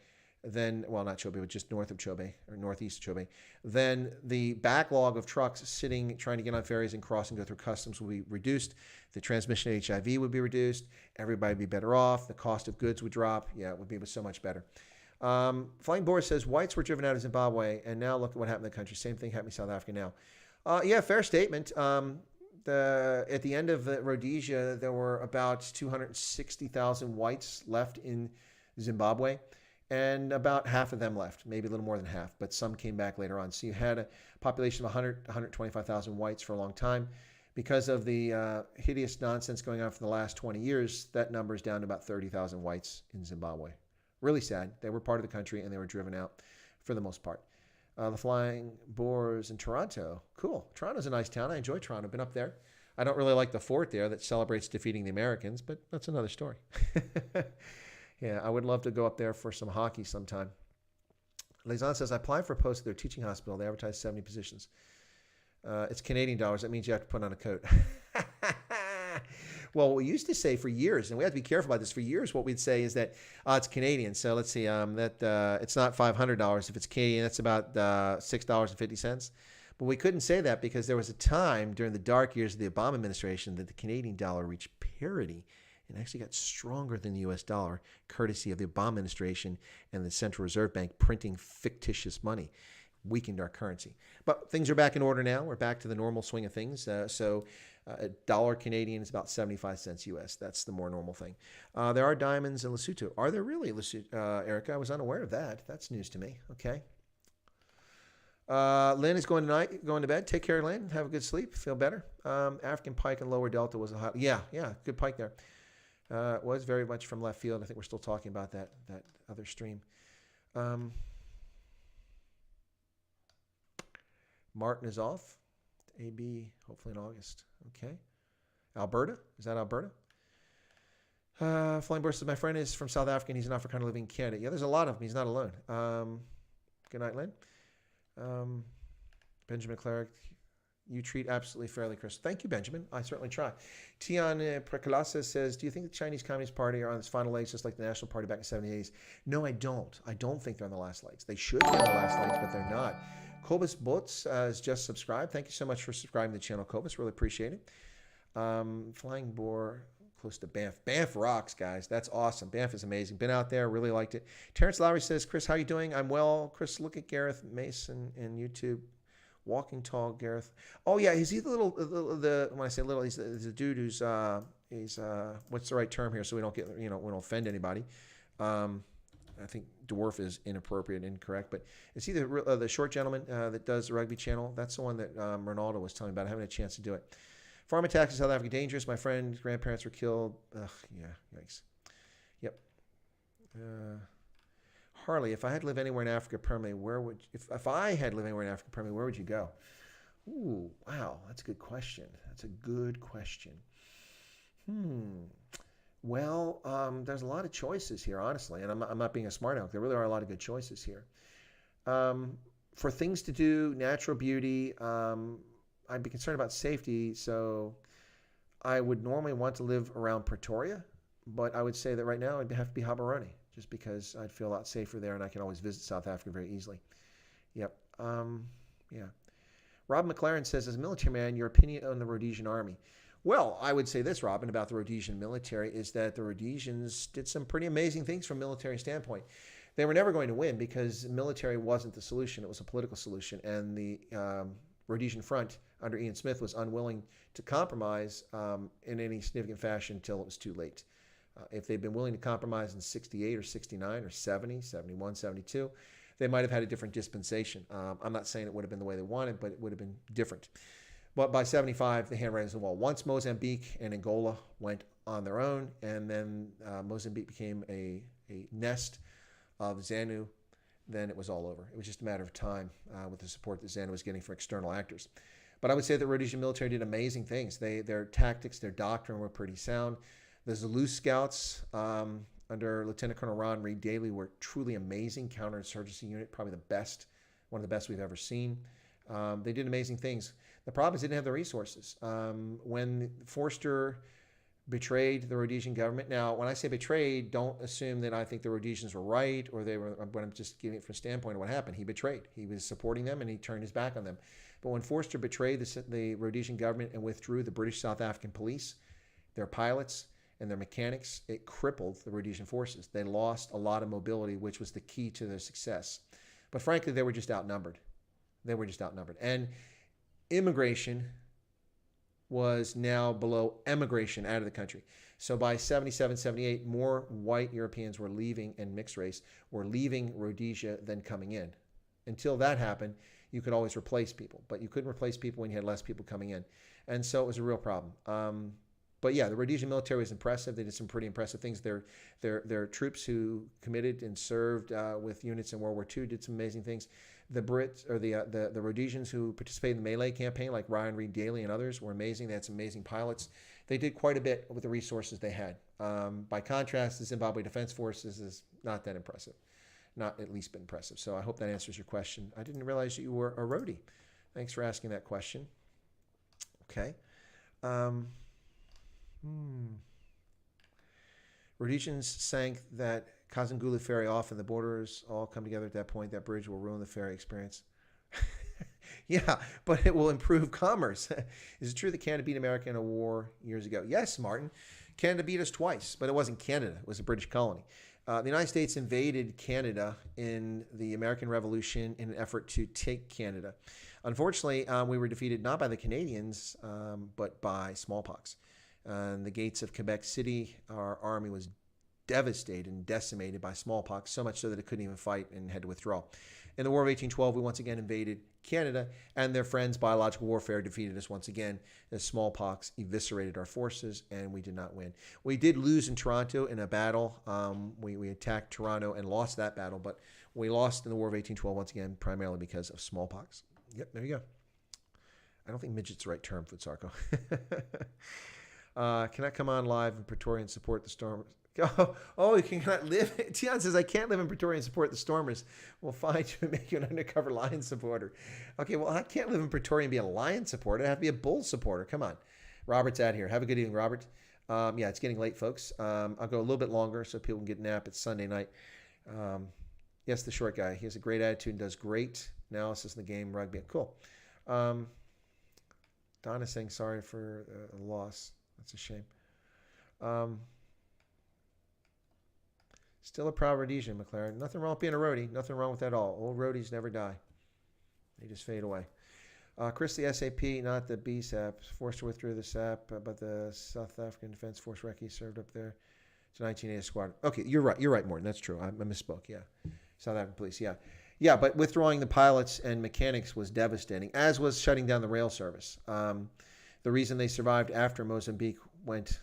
A: then, well, not Chobe, but just north of Chobe or northeast of Chobe, then the backlog of trucks sitting, trying to get on ferries and cross and go through customs will be reduced. The transmission of HIV would be reduced. Everybody would be better off. The cost of goods would drop. Yeah, it would be so much better. Flying Boris says, whites were driven out of Zimbabwe, and now look at what happened in the country. Same thing happening in South Africa now. Yeah, fair statement. At the end of Rhodesia, there were about 260,000 whites left in Zimbabwe, and about half of them left, maybe a little more than half, but some came back later on. So you had a population of 125,000 whites for a long time. Because of the hideous nonsense going on for the last 20 years, that number is down to about 30,000 whites in Zimbabwe Really sad. They were part of the country, and they were driven out for the most part. The Flying Boars in Toronto. Cool. Toronto's a nice town. I enjoy Toronto. Been up there. I don't really like the fort there that celebrates defeating the Americans, but that's another story. Yeah, I would love to go up there for some hockey sometime. Lezan says, I applied for a post at their teaching hospital. They advertised 70 positions. It's Canadian dollars. That means you have to put on a coat. Well, what we used to say for years, and we have to be careful about this, for years what we'd say is that it's Canadian. So let's see, it's not $500. If it's Canadian, that's about $6.50. But we couldn't say that because there was a time during the dark years of the Obama administration that the Canadian dollar reached parity and actually got stronger than the U.S. dollar, courtesy of the Obama administration and the Central Reserve Bank printing fictitious money. Weakened our currency. But things are back in order now. We're back to the normal swing of things. So a dollar Canadian is about 75 cents U.S. That's the more normal thing. There are diamonds in Lesotho. Are there really, Erica? I was unaware of that. That's news to me. Okay. Lynn is going to bed. Take care, Lynn. Have a good sleep. Feel better. African pike in Lower Delta was a hot. Yeah, good pike there. It was very much from left field. I think we're still talking about that other stream. Martin is off. AB, hopefully in August. Okay. Alberta? Is that Alberta? Flying Burst says, my friend is from South Africa and he's an Afrikaner living in Canada. Yeah, there's a lot of them. He's not alone. Good night, Lynn. Benjamin Cleric, you treat absolutely fairly, Chris. Thank you, Benjamin. I certainly try. Tian Prekalasa says, do you think the Chinese Communist Party are on its final legs just like the National Party back in the 70s? No, I don't. I don't think they're on the last legs. They should be on the last legs, but they're not. Cobus Bots has just subscribed. Thank you so much for subscribing to the channel, Cobus. Really appreciate it. Flying Boar close to Banff. Banff rocks, guys. That's awesome. Banff is amazing. Been out there. Really liked it. Terrence Lowry says, Chris, how you doing? I'm well. Chris, look at Gareth Mason in YouTube. Walking tall, Gareth. Oh, yeah. Is he the little, when I say little, he's the dude who's, what's the right term here so we don't get, we don't offend anybody. I think dwarf is inappropriate and incorrect, but is he the short gentleman that does the rugby channel? That's the one that Ronaldo was telling me about. I haven't had a chance to do it. Farm attacks in South Africa dangerous. My friend's grandparents were killed. Ugh, yeah, yikes. Yep. Harley, if I had lived anywhere in Africa permanently, if I had lived anywhere in Africa permanently, where would you go? Ooh, wow, that's a good question. That's a good question. Well, there's a lot of choices here, honestly, and I'm not being a smart aleck. There really are a lot of good choices here. For things to do, natural beauty, I'd be concerned about safety, so I would normally want to live around Pretoria, but I would say that right now it'd have to be Gaborone, just because I'd feel a lot safer there, and I can always visit South Africa very easily. Yep. Yeah. Rob McLaren says, as a military man, your opinion on the Rhodesian army. Well, I would say this, Robin, about the Rhodesian military is that the Rhodesians did some pretty amazing things from a military standpoint. They were never going to win because military wasn't the solution. It was a political solution. And the Rhodesian Front under Ian Smith was unwilling to compromise in any significant fashion until it was too late. If they'd been willing to compromise in 68 or 69 or 70, 71, 72, they might have had a different dispensation. I'm not saying it would have been the way they wanted, but it would have been different. But by 75, the handwriting's on the wall. Once Mozambique and Angola went on their own, and then Mozambique became a nest of ZANU, then it was all over. It was just a matter of time with the support that ZANU was getting from external actors. But I would say the Rhodesian military did amazing things. Their tactics, their doctrine were pretty sound. The Zulu Scouts under Lieutenant Colonel Ron Reed Daly were truly amazing counterinsurgency unit, probably the best, one of the best we've ever seen. They did amazing things. The problem is they didn't have the resources. When Forster betrayed the Rhodesian government, now when I say betrayed, don't assume that I think the Rhodesians were right or they were, but I'm just giving it from a standpoint of what happened. He betrayed. He was supporting them and he turned his back on them. But when Forster betrayed the Rhodesian government and withdrew the British South African police, their pilots, and their mechanics, it crippled the Rhodesian forces. They lost a lot of mobility, which was the key to their success. But frankly, they were just outnumbered. And immigration was now below emigration out of the country. So by 77, 78, more white Europeans were leaving and mixed race were leaving Rhodesia than coming in. Until that happened, you could always replace people, but you couldn't replace people when you had less people coming in. And so it was a real problem. But yeah, the Rhodesian military was impressive. They did some pretty impressive things. Their troops who committed and served with units in World War II did some amazing things. The Brits or the Rhodesians who participated in the Melee campaign, like Ryan Reed Daly and others, were amazing. They had some amazing pilots. They did quite a bit with the resources they had. By contrast, the Zimbabwe Defense Forces is not that impressive. Not at least been impressive. So I hope that answers your question. I didn't realize that you were a roadie. Thanks for asking that question. Okay. Rhodesians sank that Kazangulu ferry off, and the borders all come together at that point. That bridge will ruin the ferry experience. Yeah, but it will improve commerce. Is it true that Canada beat America in a war years ago? Yes, Martin. Canada beat us twice, but it wasn't Canada. It was a British colony. The United States invaded Canada in the American Revolution in an effort to take Canada. Unfortunately, we were defeated not by the Canadians, but by smallpox. The gates of Quebec City, our army was devastated and decimated by smallpox, so much so that it couldn't even fight and had to withdraw. In the War of 1812, we once again invaded Canada, and their friends, biological warfare, defeated us once again as smallpox eviscerated our forces, and we did not win. We did lose in Toronto in a battle. We attacked Toronto and lost that battle, but we lost in the War of 1812 once again, primarily because of smallpox. Yep, there you go. I don't think midget's the right term, Futsarko. Can I come on live in Pretoria and support the Stormers? Oh, you cannot live. Tian says, I can't live in Pretoria and support the Stormers. We'll find you and make you an undercover Lion supporter. Okay, well, I can't live in Pretoria and be a Lion supporter. I have to be a Bull supporter. Come on. Robert's out here. Have a good evening, Robert. Yeah, it's getting late, folks. I'll go a little bit longer so people can get a nap. It's Sunday night. Yes, the short guy. He has a great attitude and does great analysis in the game, rugby. Cool. Donna's saying sorry for the loss. That's a shame. Still a proud Rhodesian, McLaren. Nothing wrong with being a roadie. Nothing wrong with that at all. Old roadies never die. They just fade away. Chris, the SAP, not the BSAP, forced to withdraw the SAP, but the South African Defense Force recce served up there. It's a 1980 squadron. Okay, you're right. You're right, Morton. That's true. I misspoke. Yeah. South African police. Yeah. Yeah, but withdrawing the pilots and mechanics was devastating, as was shutting down the rail service. The reason they survived after Mozambique went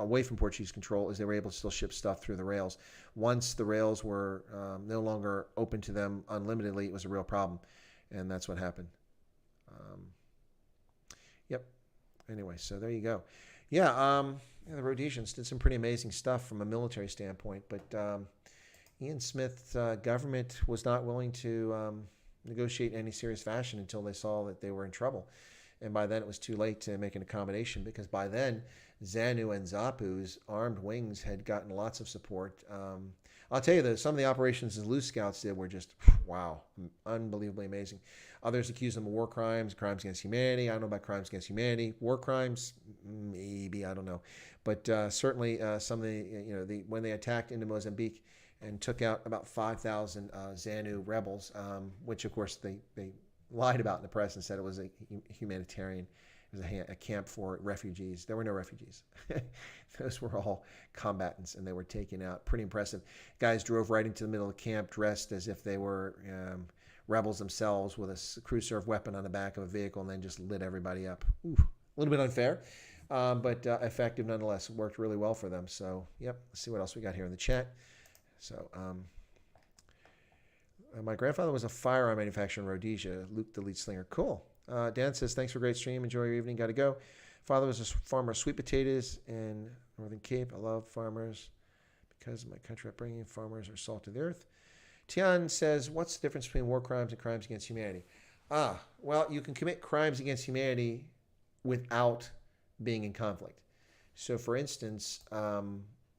A: away from Portuguese control is they were able to still ship stuff through the rails. Once the rails were no longer open to them unlimitedly, it was a real problem, and that's what happened. Yep. Anyway, so there you go. Yeah, the Rhodesians did some pretty amazing stuff from a military standpoint, but Ian Smith's government was not willing to negotiate in any serious fashion until they saw that they were in trouble. And by then it was too late to make an accommodation, because by then ZANU and ZAPU's armed wings had gotten lots of support. I'll tell you that some of the operations the loose scouts did were just, wow, unbelievably amazing. Others accused them of war crimes, crimes against humanity. I don't know about crimes against humanity. War crimes, maybe, I don't know. But certainly some of the, when they attacked into Mozambique and took out about 5,000 ZANU rebels, which of course they lied about in the press and said it was a humanitarian. It was a camp for refugees. There were no refugees. Those were all combatants, and they were taken out. Pretty impressive. Guys drove right into the middle of the camp dressed as if they were rebels themselves with a crew-served weapon on the back of a vehicle, and then just lit everybody up. Ooh, a little bit unfair, but effective nonetheless. It worked really well for them. So, yep. Let's see what else we got here in the chat. So, my grandfather was a firearm manufacturer in Rhodesia. Luke the lead slinger. Cool. Dan says, thanks for a great stream. Enjoy your evening. Got to go. Father was a farmer of sweet potatoes in Northern Cape. I love farmers because of my country upbringing. Farmers are salt of the earth. Tian says, what's the difference between war crimes and crimes against humanity? Well, you can commit crimes against humanity without being in conflict. So, for instance,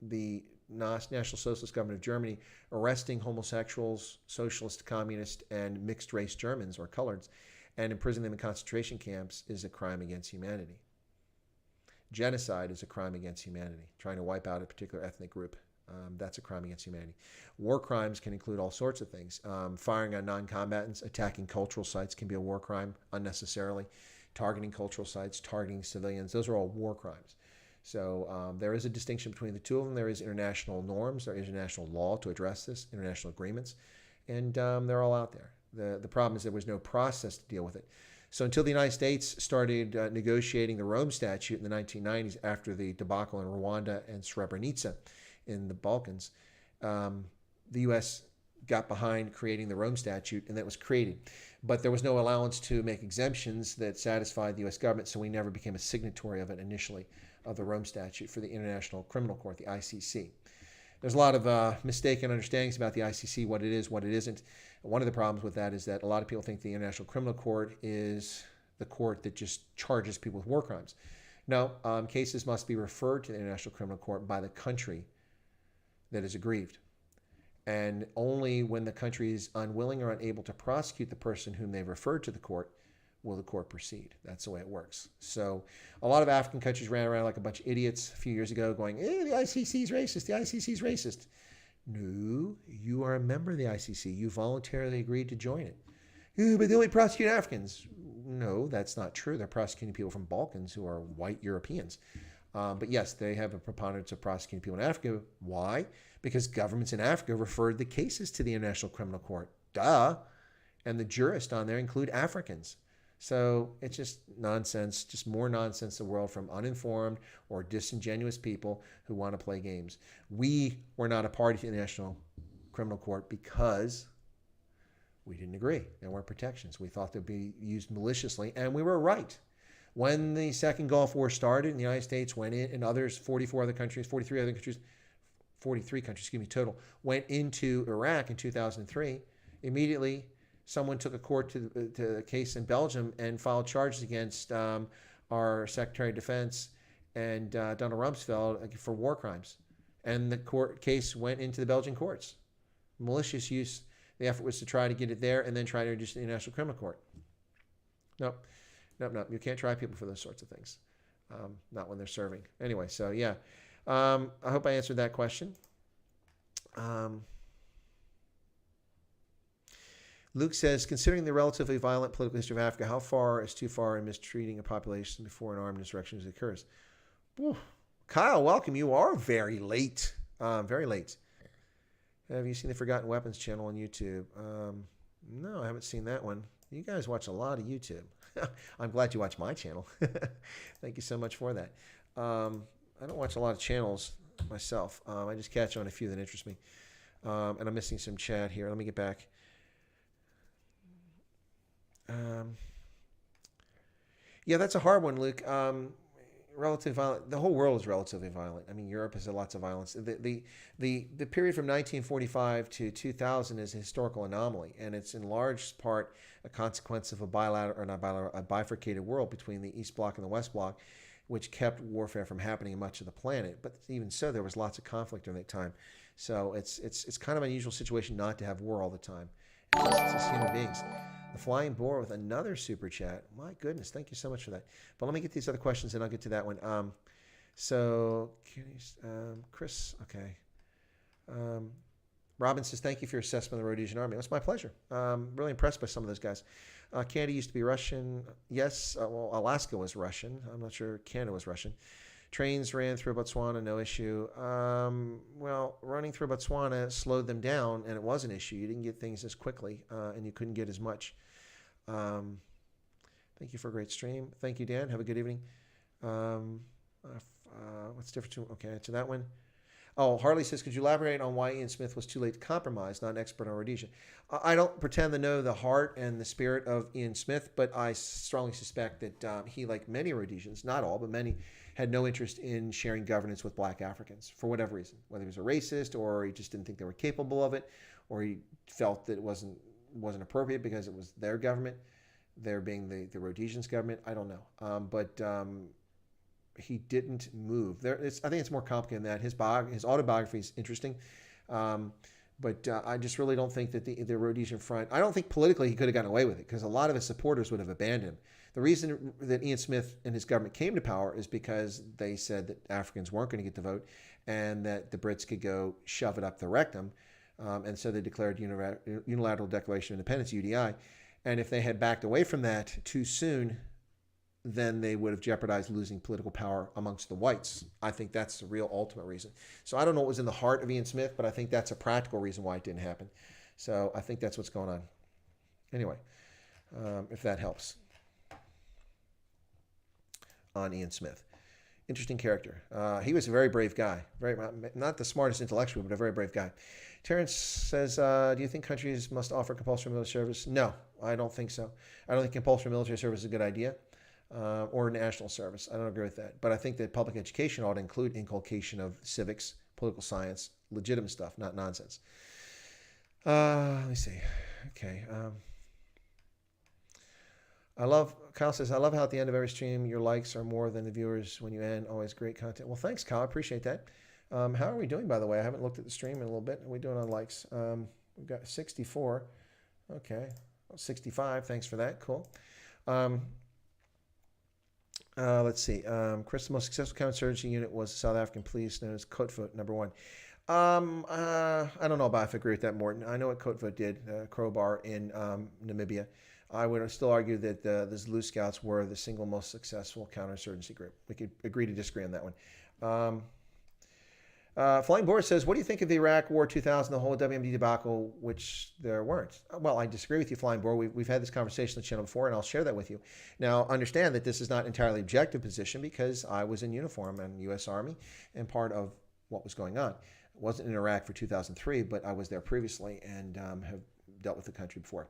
A: the National Socialist government of Germany arresting homosexuals, socialist, communist, and mixed-race Germans or coloreds and imprisoning them in concentration camps is a crime against humanity. Genocide is a crime against humanity. Trying to wipe out a particular ethnic group, that's a crime against humanity. War crimes can include all sorts of things. Firing on non-combatants, attacking cultural sites can be a war crime unnecessarily. Targeting cultural sites, targeting civilians, those are all war crimes. So there is a distinction between the two of them. There is international norms. There is international law to address this, international agreements, and they're all out there. The problem is there was no process to deal with it. So until the United States started negotiating the Rome Statute in the 1990s after the debacle in Rwanda and Srebrenica in the Balkans, the U.S. got behind creating the Rome Statute, and that was created. But there was no allowance to make exemptions that satisfied the U.S. government, so we never became a signatory of it initially, of the Rome Statute for the International Criminal Court, the ICC. There's a lot of mistaken understandings about the ICC, what it is, what it isn't. One of the problems with that is that a lot of people think the International Criminal Court is the court that just charges people with war crimes. No, cases must be referred to the International Criminal Court by the country that is aggrieved. And only when the country is unwilling or unable to prosecute the person whom they've referred to the court will the court proceed. That's the way it works. So a lot of African countries ran around like a bunch of idiots a few years ago going, the ICC is racist, the ICC is racist. No, you are a member of the ICC. You voluntarily agreed to join it. But they only prosecute Africans. No, that's not true. They're prosecuting people from Balkans who are white Europeans. But yes, they have a preponderance of prosecuting people in Africa. Why? Because governments in Africa referred the cases to the International Criminal Court. Duh. And the jurists on there include Africans. So it's just nonsense, just more nonsense in the world from uninformed or disingenuous people who want to play games. We were not a party to the International Criminal Court because we didn't agree. There weren't protections. We thought they'd be used maliciously, and we were right. When the Second Gulf War started and the United States went in, and others, 43 other countries, total, went into Iraq in 2003, immediately someone took a court to the case in Belgium and filed charges against our Secretary of Defense and Donald Rumsfeld for war crimes. And the court case went into the Belgian courts. Malicious use. The effort was to try to get it there and then try to introduce it to the International Criminal Court. Nope. You can't try people for those sorts of things. Not when they're serving. Anyway, so yeah. I hope I answered that question. Luke says, considering the relatively violent political history of Africa, how far is too far in mistreating a population before an armed insurrection occurs? Whew. Kyle, welcome. You are very late. Very late. Have you seen the Forgotten Weapons channel on YouTube? No, I haven't seen that one. You guys watch a lot of YouTube. I'm glad you watch my channel. Thank you so much for that. I don't watch a lot of channels myself. I just catch on a few that interest me. And I'm missing some chat here. Let me get back. Yeah, that's a hard one, Luke. Relatively violent. The whole world is relatively violent. I mean, Europe has lots of violence. The period from 1945 to 2000 is a historical anomaly, and it's in large part a consequence of a bifurcated world between the East Bloc and the West Bloc, which kept warfare from happening in much of the planet. But even so, there was lots of conflict during that time. So it's kind of an unusual situation not to have war all the time. It's just human beings. The Flying Boar with another super chat. My goodness, thank you so much for that. But let me get these other questions and I'll get to that one. Chris, okay. Robin says, thank you for your assessment of the Rhodesian Army. It's my pleasure. Really impressed by some of those guys. Canada used to be Russian. Yes, well, Alaska was Russian. I'm not sure Canada was Russian. Trains ran through Botswana, no issue. Well, running through Botswana slowed them down, and it was an issue. You didn't get things as quickly, and you couldn't get as much. Thank you for a great stream. Thank you, Dan. Have a good evening. What's different? Okay, to that one. Oh, Harley says, could you elaborate on why Ian Smith was too late to compromise, not an expert on Rhodesia? I don't pretend to know the heart and the spirit of Ian Smith, but I strongly suspect that he, like many Rhodesians, not all, but many, had no interest in sharing governance with black Africans for whatever reason, whether he was a racist or he just didn't think they were capable of it, or he felt that it wasn't appropriate because it was their government, their being the Rhodesians' government. I don't know. But he didn't move. I think it's more complicated than that. His autobiography is interesting. But I just really don't think that the Rhodesian Front, I don't think politically he could have gotten away with it because a lot of his supporters would have abandoned him. The reason that Ian Smith and his government came to power is because they said that Africans weren't going to get the vote and that the Brits could go shove it up the rectum. And so they declared Unilateral Declaration of Independence, UDI. And if they had backed away from that too soon, then they would have jeopardized losing political power amongst the whites. I think that's the real ultimate reason. So I don't know what was in the heart of Ian Smith, but I think that's a practical reason why it didn't happen. So I think that's what's going on. Anyway, if that helps. on Ian Smith. Interesting character. He was a very brave guy. Very not the smartest intellectually, but a very brave guy. Terrence says, do you think countries must offer compulsory military service? No, I don't think so. I don't think compulsory military service is a good idea, or national service. I don't agree with that. But I think that public education ought to include inculcation of civics, political science, legitimate stuff, not nonsense. Let me see. Okay. Kyle says, I love how at the end of every stream, your likes are more than the viewers when you end. Always great content. Well, thanks, Kyle. I appreciate that. How are we doing, by the way? I haven't looked at the stream in a little bit. How are we doing on likes? We've got 64. Okay. 65. Thanks for that. Cool. Let's see. Chris, the most successful counterinsurgency unit was the South African police, known as Coatfoot, number 1. I don't know if I agree with that, Morton. I know what Coatfoot did, Crowbar in Namibia. I would still argue that the Zulu Scouts were the single most successful counterinsurgency group. We could agree to disagree on that one. Flying Board says, what do you think of the Iraq War 2000, the whole WMD debacle, which there weren't? Well, I disagree with you, Flying Board. We've had this conversation on the channel before, and I'll share that with you. Now, understand that this is not entirely objective position because I was in uniform in the U.S. Army and part of what was going on. I wasn't in Iraq for 2003, but I was there previously and have dealt with the country before.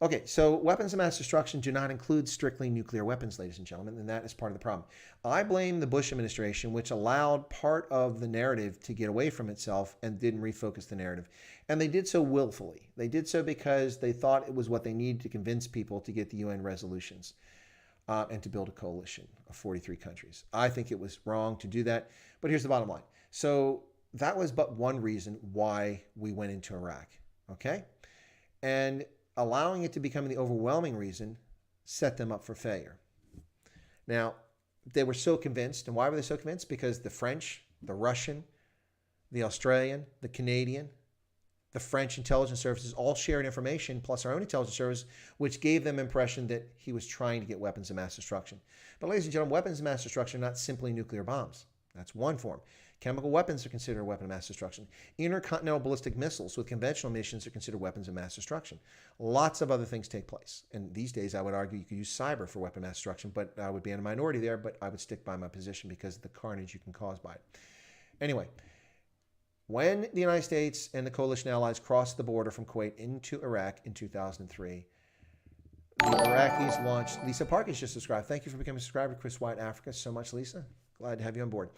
A: Okay, so weapons of mass destruction do not include strictly nuclear weapons, ladies and gentlemen, and that is part of the problem. I blame the Bush administration, which allowed part of the narrative to get away from itself and didn't refocus the narrative. And they did so willfully. They did so because they thought it was what they needed to convince people to get the UN resolutions and to build a coalition of 43 countries. I think it was wrong to do that, but here's the bottom line. So that was but one reason why we went into Iraq, okay? And allowing it to become the overwhelming reason set them up for failure. Now, they were so convinced, and why were they so convinced? Because the French, the Russian, the Australian, the Canadian, the French intelligence services all shared information, plus our own intelligence service, which gave them impression that he was trying to get weapons of mass destruction. But ladies and gentlemen, weapons of mass destruction are not simply nuclear bombs. That's one form. Chemical weapons are considered a weapon of mass destruction. Intercontinental ballistic missiles with conventional munitions are considered weapons of mass destruction. Lots of other things take place. And these days, I would argue you could use cyber for weapon of mass destruction, but I would be in a minority there, but I would stick by my position because of the carnage you can cause by it. Anyway, when the United States and the coalition allies crossed the border from Kuwait into Iraq in 2003, the Iraqis launched... Lisa Park has just subscribed. Thank you for becoming a subscriber, Chris White, Africa. So much, Lisa. Glad to have you on board.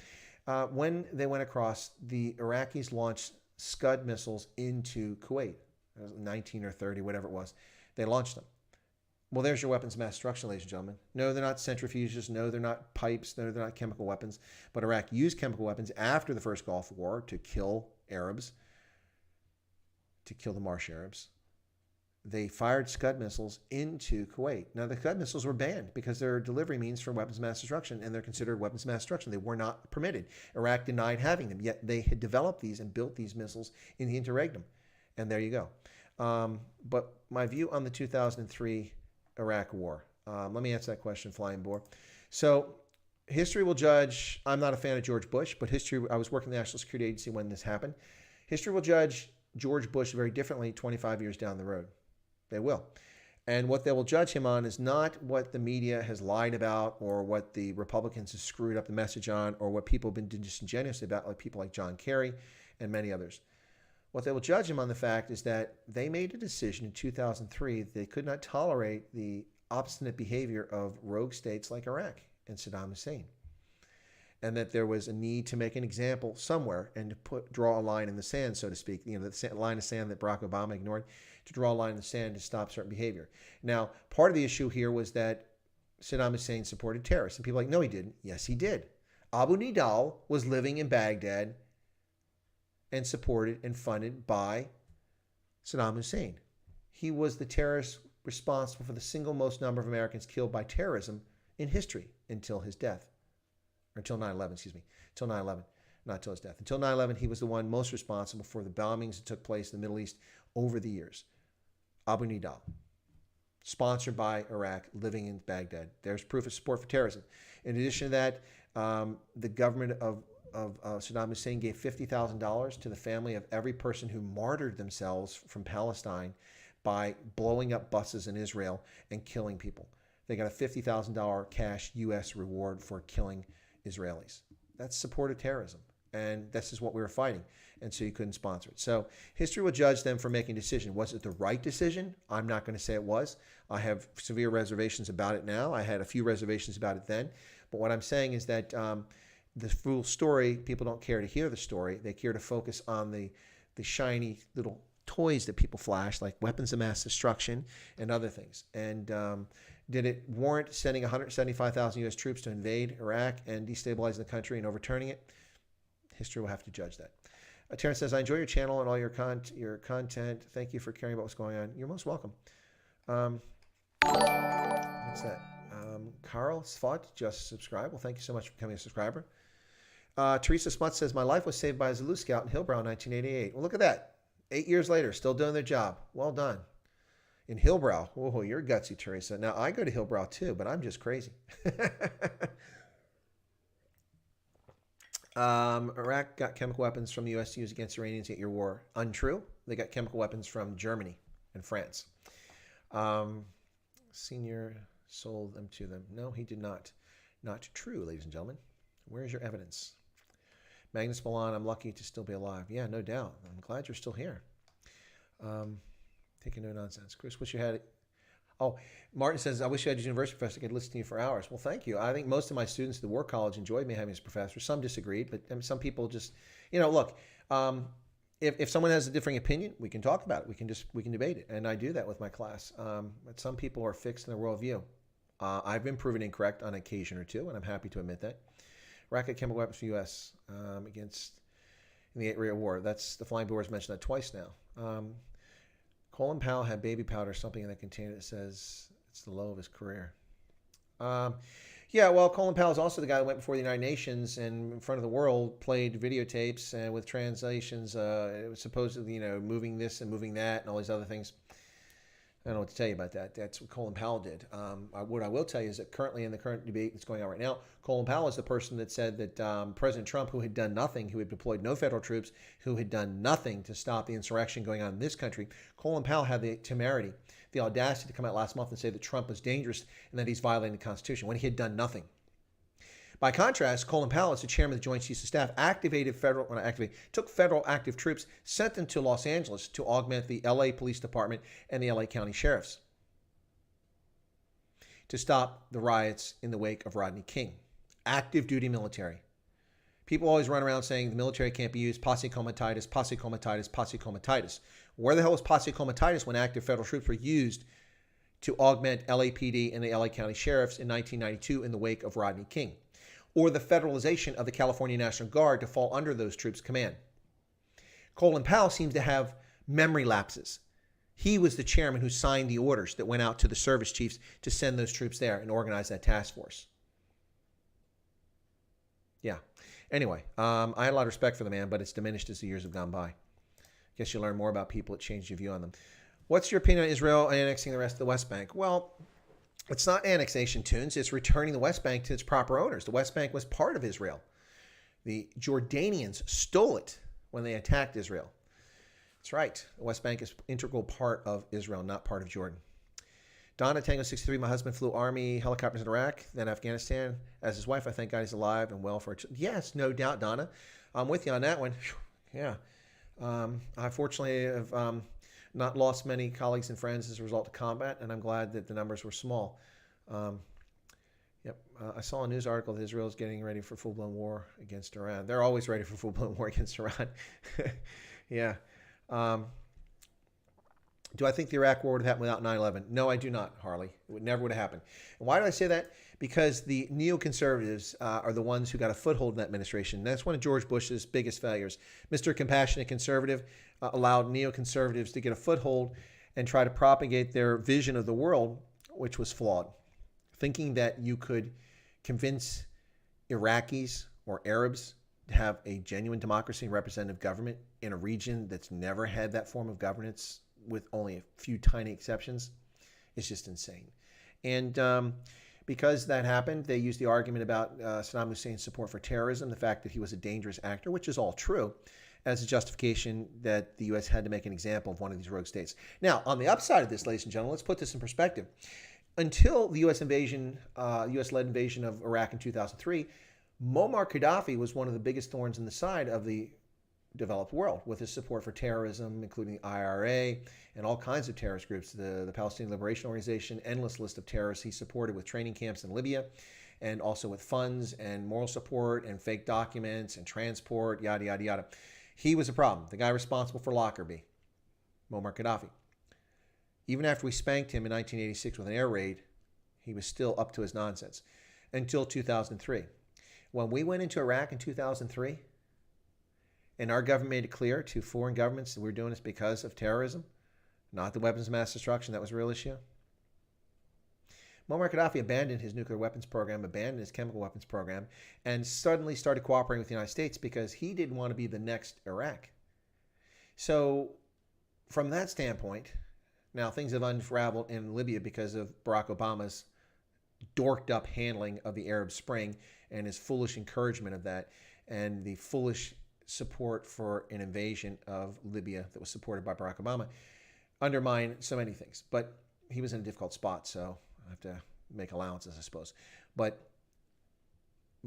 A: When they went across, the Iraqis launched Scud missiles into Kuwait. It was 19 or 30, whatever it was. They launched them. Well, there's your weapons of mass destruction, ladies and gentlemen. No, they're not centrifuges. No, they're not pipes. No, they're not chemical weapons. But Iraq used chemical weapons after the first Gulf War to kill Arabs, to kill the Marsh Arabs. They fired Scud missiles into Kuwait. Now, the Scud missiles were banned because they're delivery means for weapons of mass destruction, and they're considered weapons of mass destruction. They were not permitted. Iraq denied having them, yet they had developed these and built these missiles in the interregnum. And there you go. But my view on the 2003 Iraq War. Let me answer that question, Flying Boar. So history will judge. I'm not a fan of George Bush, but I was working in the National Security Agency when this happened. History will judge George Bush very differently 25 years down the road. They will. And what they will judge him on is not what the media has lied about or what the Republicans have screwed up the message on or what people have been disingenuous about, like people like John Kerry and many others. What they will judge him on the fact is that they made a decision in 2003 that they could not tolerate the obstinate behavior of rogue states like Iraq and Saddam Hussein. And that there was a need to make an example somewhere and to draw a line in the sand, so to speak, the line of sand that Barack Obama ignored, to draw a line in the sand to stop certain behavior. Now, part of the issue here was that Saddam Hussein supported terrorists. And people are like, no, he didn't. Yes, he did. Abu Nidal was living in Baghdad and supported and funded by Saddam Hussein. He was the terrorist responsible for the single most number of Americans killed by terrorism in history until his death. Or until 9/11, excuse me. Until 9/11, not until his death. Until 9/11, he was the one most responsible for the bombings that took place in the Middle East over the years. Abu Nidal, sponsored by Iraq, living in Baghdad. There's proof of support for terrorism. In addition to that, the government of Saddam Hussein gave $50,000 to the family of every person who martyred themselves from Palestine by blowing up buses in Israel and killing people. they got a $50,000 cash U.S. reward for killing Israelis. That's support of terrorism. And this is what we were fighting. And so you couldn't sponsor it. So history will judge them for making a decision. Was it the right decision? I'm not going to say it was. I have severe reservations about it now. I had a few reservations about it then. But what I'm saying is that the full story, people don't care to hear the story. They care to focus on the shiny little toys that people flash, like weapons of mass destruction and other things. And did it warrant sending 175,000 U.S. troops to invade Iraq and destabilizing the country and overturning it? History will have to judge that. Terrence says, I enjoy your channel and all your content. Thank you for caring about what's going on. You're most welcome. What's that? Carl Svot just subscribed. Well, thank you so much for becoming a subscriber. Teresa Smuts says, my life was saved by a Zulu Scout in Hillbrow in 1988. Well, look at that. 8 years later, still doing their job. Well done. In Hillbrow. Oh, you're gutsy, Teresa. Now, I go to Hillbrow too, but I'm just crazy. Iraq got chemical weapons from the U.S. to use against Iranians in 8-year war. Untrue. They got chemical weapons from Germany and France. Senior sold them to them. No, he did not. Not true, ladies and gentlemen. Where's your evidence? Magnus Milan, I'm lucky to still be alive. Yeah, no doubt. I'm glad you're still here. Taking no nonsense. Chris, wish you had... Oh, Martin says, I wish you had a university professor. I could listen to you for hours. Well, thank you. I think most of my students at the War College enjoyed me having as a professor. Some disagreed, but some people just, look, if someone has a differing opinion, we can talk about it. We can debate it. And I do that with my class. But some people are fixed in their worldview. I've been proven incorrect on occasion or two, and I'm happy to admit that. Rocket chemical weapons for U.S. Against in the 8-year war. That's the Flying Boars mentioned that twice now. Colin Powell had baby powder, something in that container that says it's the low of his career. Yeah, well, Colin Powell is also the guy who went before the United Nations and in front of the world played videotapes with translations, supposedly, moving this and moving that and all these other things. I don't know what to tell you about that. That's what Colin Powell did. What I will tell you is that currently in the current debate that's going on right now, Colin Powell is the person that said that President Trump, who had done nothing, who had deployed no federal troops, who had done nothing to stop the insurrection going on in this country, Colin Powell had the temerity, the audacity to come out last month and say that Trump was dangerous and that he's violating the Constitution when he had done nothing. By contrast, Colin Powell, as the chairman of the Joint Chiefs of Staff, took federal active troops, sent them to Los Angeles to augment the LA Police Department and the LA County Sheriffs to stop the riots in the wake of Rodney King. Active duty military. People always run around saying the military can't be used, posse comitatus, posse comitatus, posse comitatus. Where the hell was posse comitatus when active federal troops were used to augment LAPD and the LA County Sheriffs in 1992 in the wake of Rodney King? Or the federalization of the California National Guard to fall under those troops' command. Colin Powell seems to have memory lapses. He was the chairman who signed the orders that went out to the service chiefs to send those troops there and organize that task force. Yeah. Anyway, I had a lot of respect for the man, but it's diminished as the years have gone by. I guess you learn more about people, it changed your view on them. What's your opinion on Israel annexing the rest of the West Bank? Well, it's not annexation tunes. It's returning the West Bank to its proper owners. The West Bank was part of Israel. The Jordanians stole it when they attacked Israel. That's right. The West Bank is an integral part of Israel, not part of Jordan. Donna, Tango 63, my husband flew Army helicopters in Iraq, then Afghanistan. As his wife, I thank God he's alive and well for it. Yes, no doubt, Donna. I'm with you on that one. Yeah. I fortunately have... not lost many colleagues and friends as a result of combat, and I'm glad that the numbers were small. I saw a news article that Israel is getting ready for full-blown war against Iran. They're always ready for full-blown war against Iran. Yeah. Do I think the Iraq war would have happened without 9/11? No, I do not, Harley. It never would have happened. And why do I say that? Because the neoconservatives are the ones who got a foothold in that administration. That's one of George Bush's biggest failures. Mr. Compassionate Conservative allowed neoconservatives to get a foothold and try to propagate their vision of the world, which was flawed. Thinking that you could convince Iraqis or Arabs to have a genuine democracy and representative government in a region that's never had that form of governance with only a few tiny exceptions is just insane. And because that happened, they used the argument about Saddam Hussein's support for terrorism, the fact that he was a dangerous actor, which is all true, as a justification that the U.S. had to make an example of one of these rogue states. Now, on the upside of this, ladies and gentlemen, let's put this in perspective. until the U.S.-led invasion of Iraq in 2003, Muammar Gaddafi was one of the biggest thorns in the side of the developed world, with his support for terrorism, including the IRA and all kinds of terrorist groups, the Palestinian Liberation Organization, endless list of terrorists he supported with training camps in Libya, and also with funds and moral support and fake documents and transport, yada, yada, yada. He was a problem. The guy responsible for Lockerbie, Muammar Gaddafi. Even after we spanked him in 1986 with an air raid, he was still up to his nonsense until 2003. When we went into Iraq in 2003, and our government made it clear to foreign governments that we were doing this because of terrorism, not the weapons of mass destruction, that was a real issue. Muammar Gaddafi abandoned his nuclear weapons program, abandoned his chemical weapons program, and suddenly started cooperating with the United States because he didn't want to be the next Iraq. So from that standpoint, now things have unraveled in Libya because of Barack Obama's dorked up handling of the Arab Spring and his foolish encouragement of that, and the foolish support for an invasion of Libya that was supported by Barack Obama undermined so many things. But he was in a difficult spot, so I have to make allowances, I suppose. But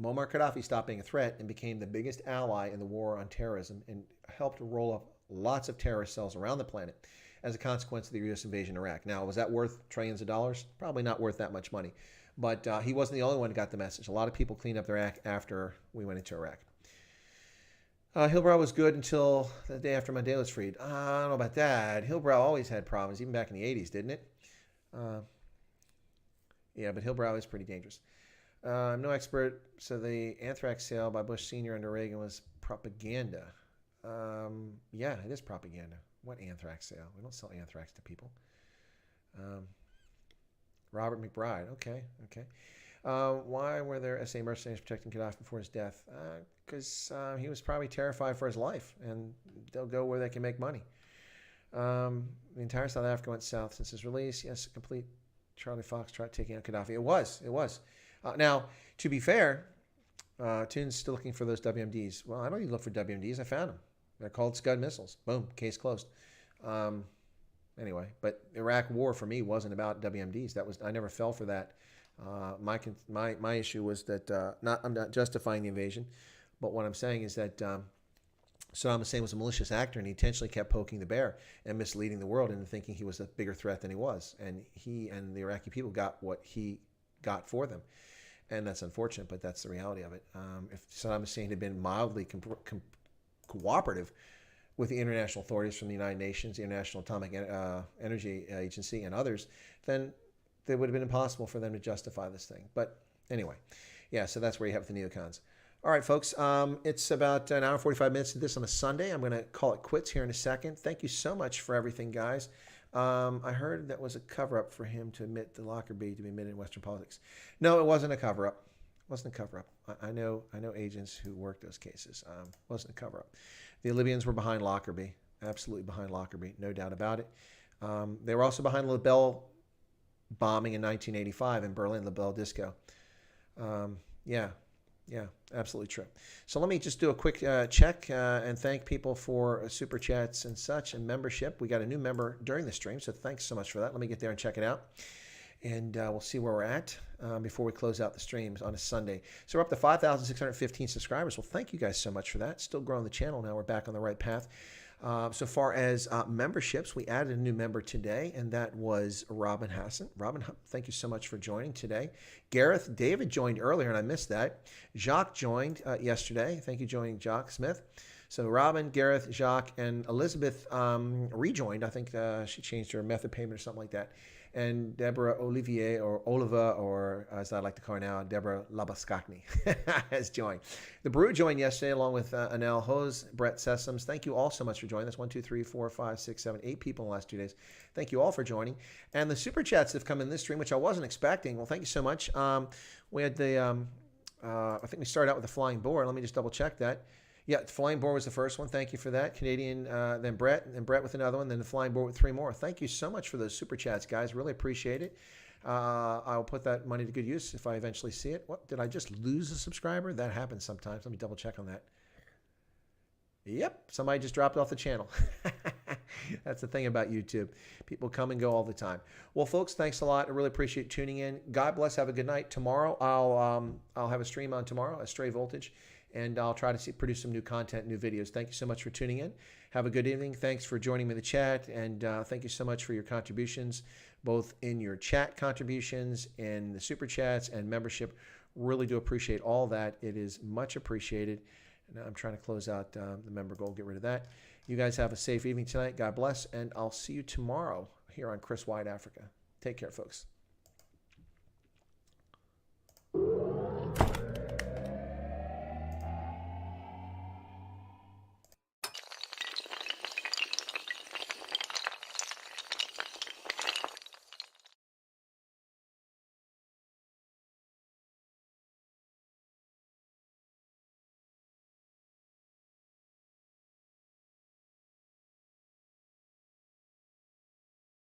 A: Muammar Gaddafi stopped being a threat and became the biggest ally in the war on terrorism and helped roll up lots of terrorist cells around the planet as a consequence of the U.S. invasion of Iraq. Now, was that worth trillions of dollars? Probably not worth that much money. But he wasn't the only one who got the message. A lot of people cleaned up their act after we went into Iraq. Hillbrow was good until the day after Mandela was freed. I don't know about that. Hillbrow always had problems, even back in the 80s, didn't it? Yeah, but Hillbrow is pretty dangerous. I'm no expert, so the anthrax sale by Bush Sr. under Reagan was propaganda. Yeah, it is propaganda. What anthrax sale? We don't sell anthrax to people. Robert McBride. Okay. Why were there SA mercenaries protecting Gaddafi before his death? Because he was probably terrified for his life, and they'll go where they can make money. The entire South Africa went south since his release. Yes, a complete Charlie Fox tried taking out Gaddafi. It was. Now, to be fair, Toon's still looking for those WMDs. Well, I don't even look for WMDs. I found them. They're called Scud missiles. Boom, case closed. Anyway, but Iraq War for me wasn't about WMDs. I never fell for that. My issue was that I'm not justifying the invasion, but what I'm saying is that Saddam Hussein was a malicious actor, and he intentionally kept poking the bear and misleading the world into thinking he was a bigger threat than he was. And he and the Iraqi people got what he got for them. And that's unfortunate, but that's the reality of it. If Saddam Hussein had been mildly cooperative with the international authorities from the United Nations, the International Atomic Energy Agency, and others, then it would have been impossible for them to justify this thing. But anyway, yeah, so that's where you have the neocons. All right, folks, it's about an hour and 45 minutes to this on a Sunday. I'm going to call it quits here in a second. Thank you so much for everything, guys. I heard that was a cover-up for him to admit the Lockerbie to be admitted in Western politics. No, it wasn't a cover-up. It wasn't a cover-up. I know agents who worked those cases. It wasn't a cover-up. The Libyans were behind Lockerbie, absolutely behind Lockerbie, no doubt about it. They were also behind LaBelle bombing in 1985 in Berlin, LaBelle Disco. Yeah, absolutely true. So let me just do a quick check and thank people for super chats and such and membership. We got a new member during the stream, so thanks so much for that. Let me get there and check it out. And we'll see where we're at before we close out the streams on a Sunday. So we're up to 5,615 subscribers. Well, thank you guys so much for that. Still growing the channel now. We're back on the right path. So far as memberships, we added a new member today, and that was Robin Hassan. Robin, thank you so much for joining today. Gareth, David joined earlier, and I missed that. Jacques joined yesterday. Thank you for joining, Jacques Smith. So Robin, Gareth, Jacques, and Elizabeth rejoined. I think she changed her method payment or something like that. And Deborah Olivier, or Oliva, or as I like to call her now, Deborah Labaskakny has joined. The Brew joined yesterday along with Anel Hose, Brett Sessoms. Thank you all so much for joining. That's 1, 2, 3, 4, 5, 6, 7, 8 people in the last 2 days. Thank you all for joining. And the super chats that have come in this stream, which I wasn't expecting. Well, thank you so much. We had the, I think we started out with the flying boar. Let me just double check that. Yeah, the flying boar was the first one. Thank you for that. Canadian, then Brett, and Brett with another one, then the flying boar with 3 more. Thank you so much for those super chats, guys. Really appreciate it. I'll put that money to good use if I eventually see it. What, did I just lose a subscriber? That happens sometimes. Let me double check on that. Yep, somebody just dropped off the channel. That's the thing about YouTube. People come and go all the time. Well, folks, thanks a lot. I really appreciate tuning in. God bless. Have a good night. Tomorrow, I'll have a stream on tomorrow, a Stray Voltage, and I'll try to produce some new content, new videos. Thank you so much for tuning in. Have a good evening. Thanks for joining me in the chat, and thank you so much for your contributions, both in your chat contributions and the super chats and membership. Really do appreciate all that. It is much appreciated. And I'm trying to close out the member goal, get rid of that. You guys have a safe evening tonight. God bless, and I'll see you tomorrow here on Chris Wide Africa. Take care, folks.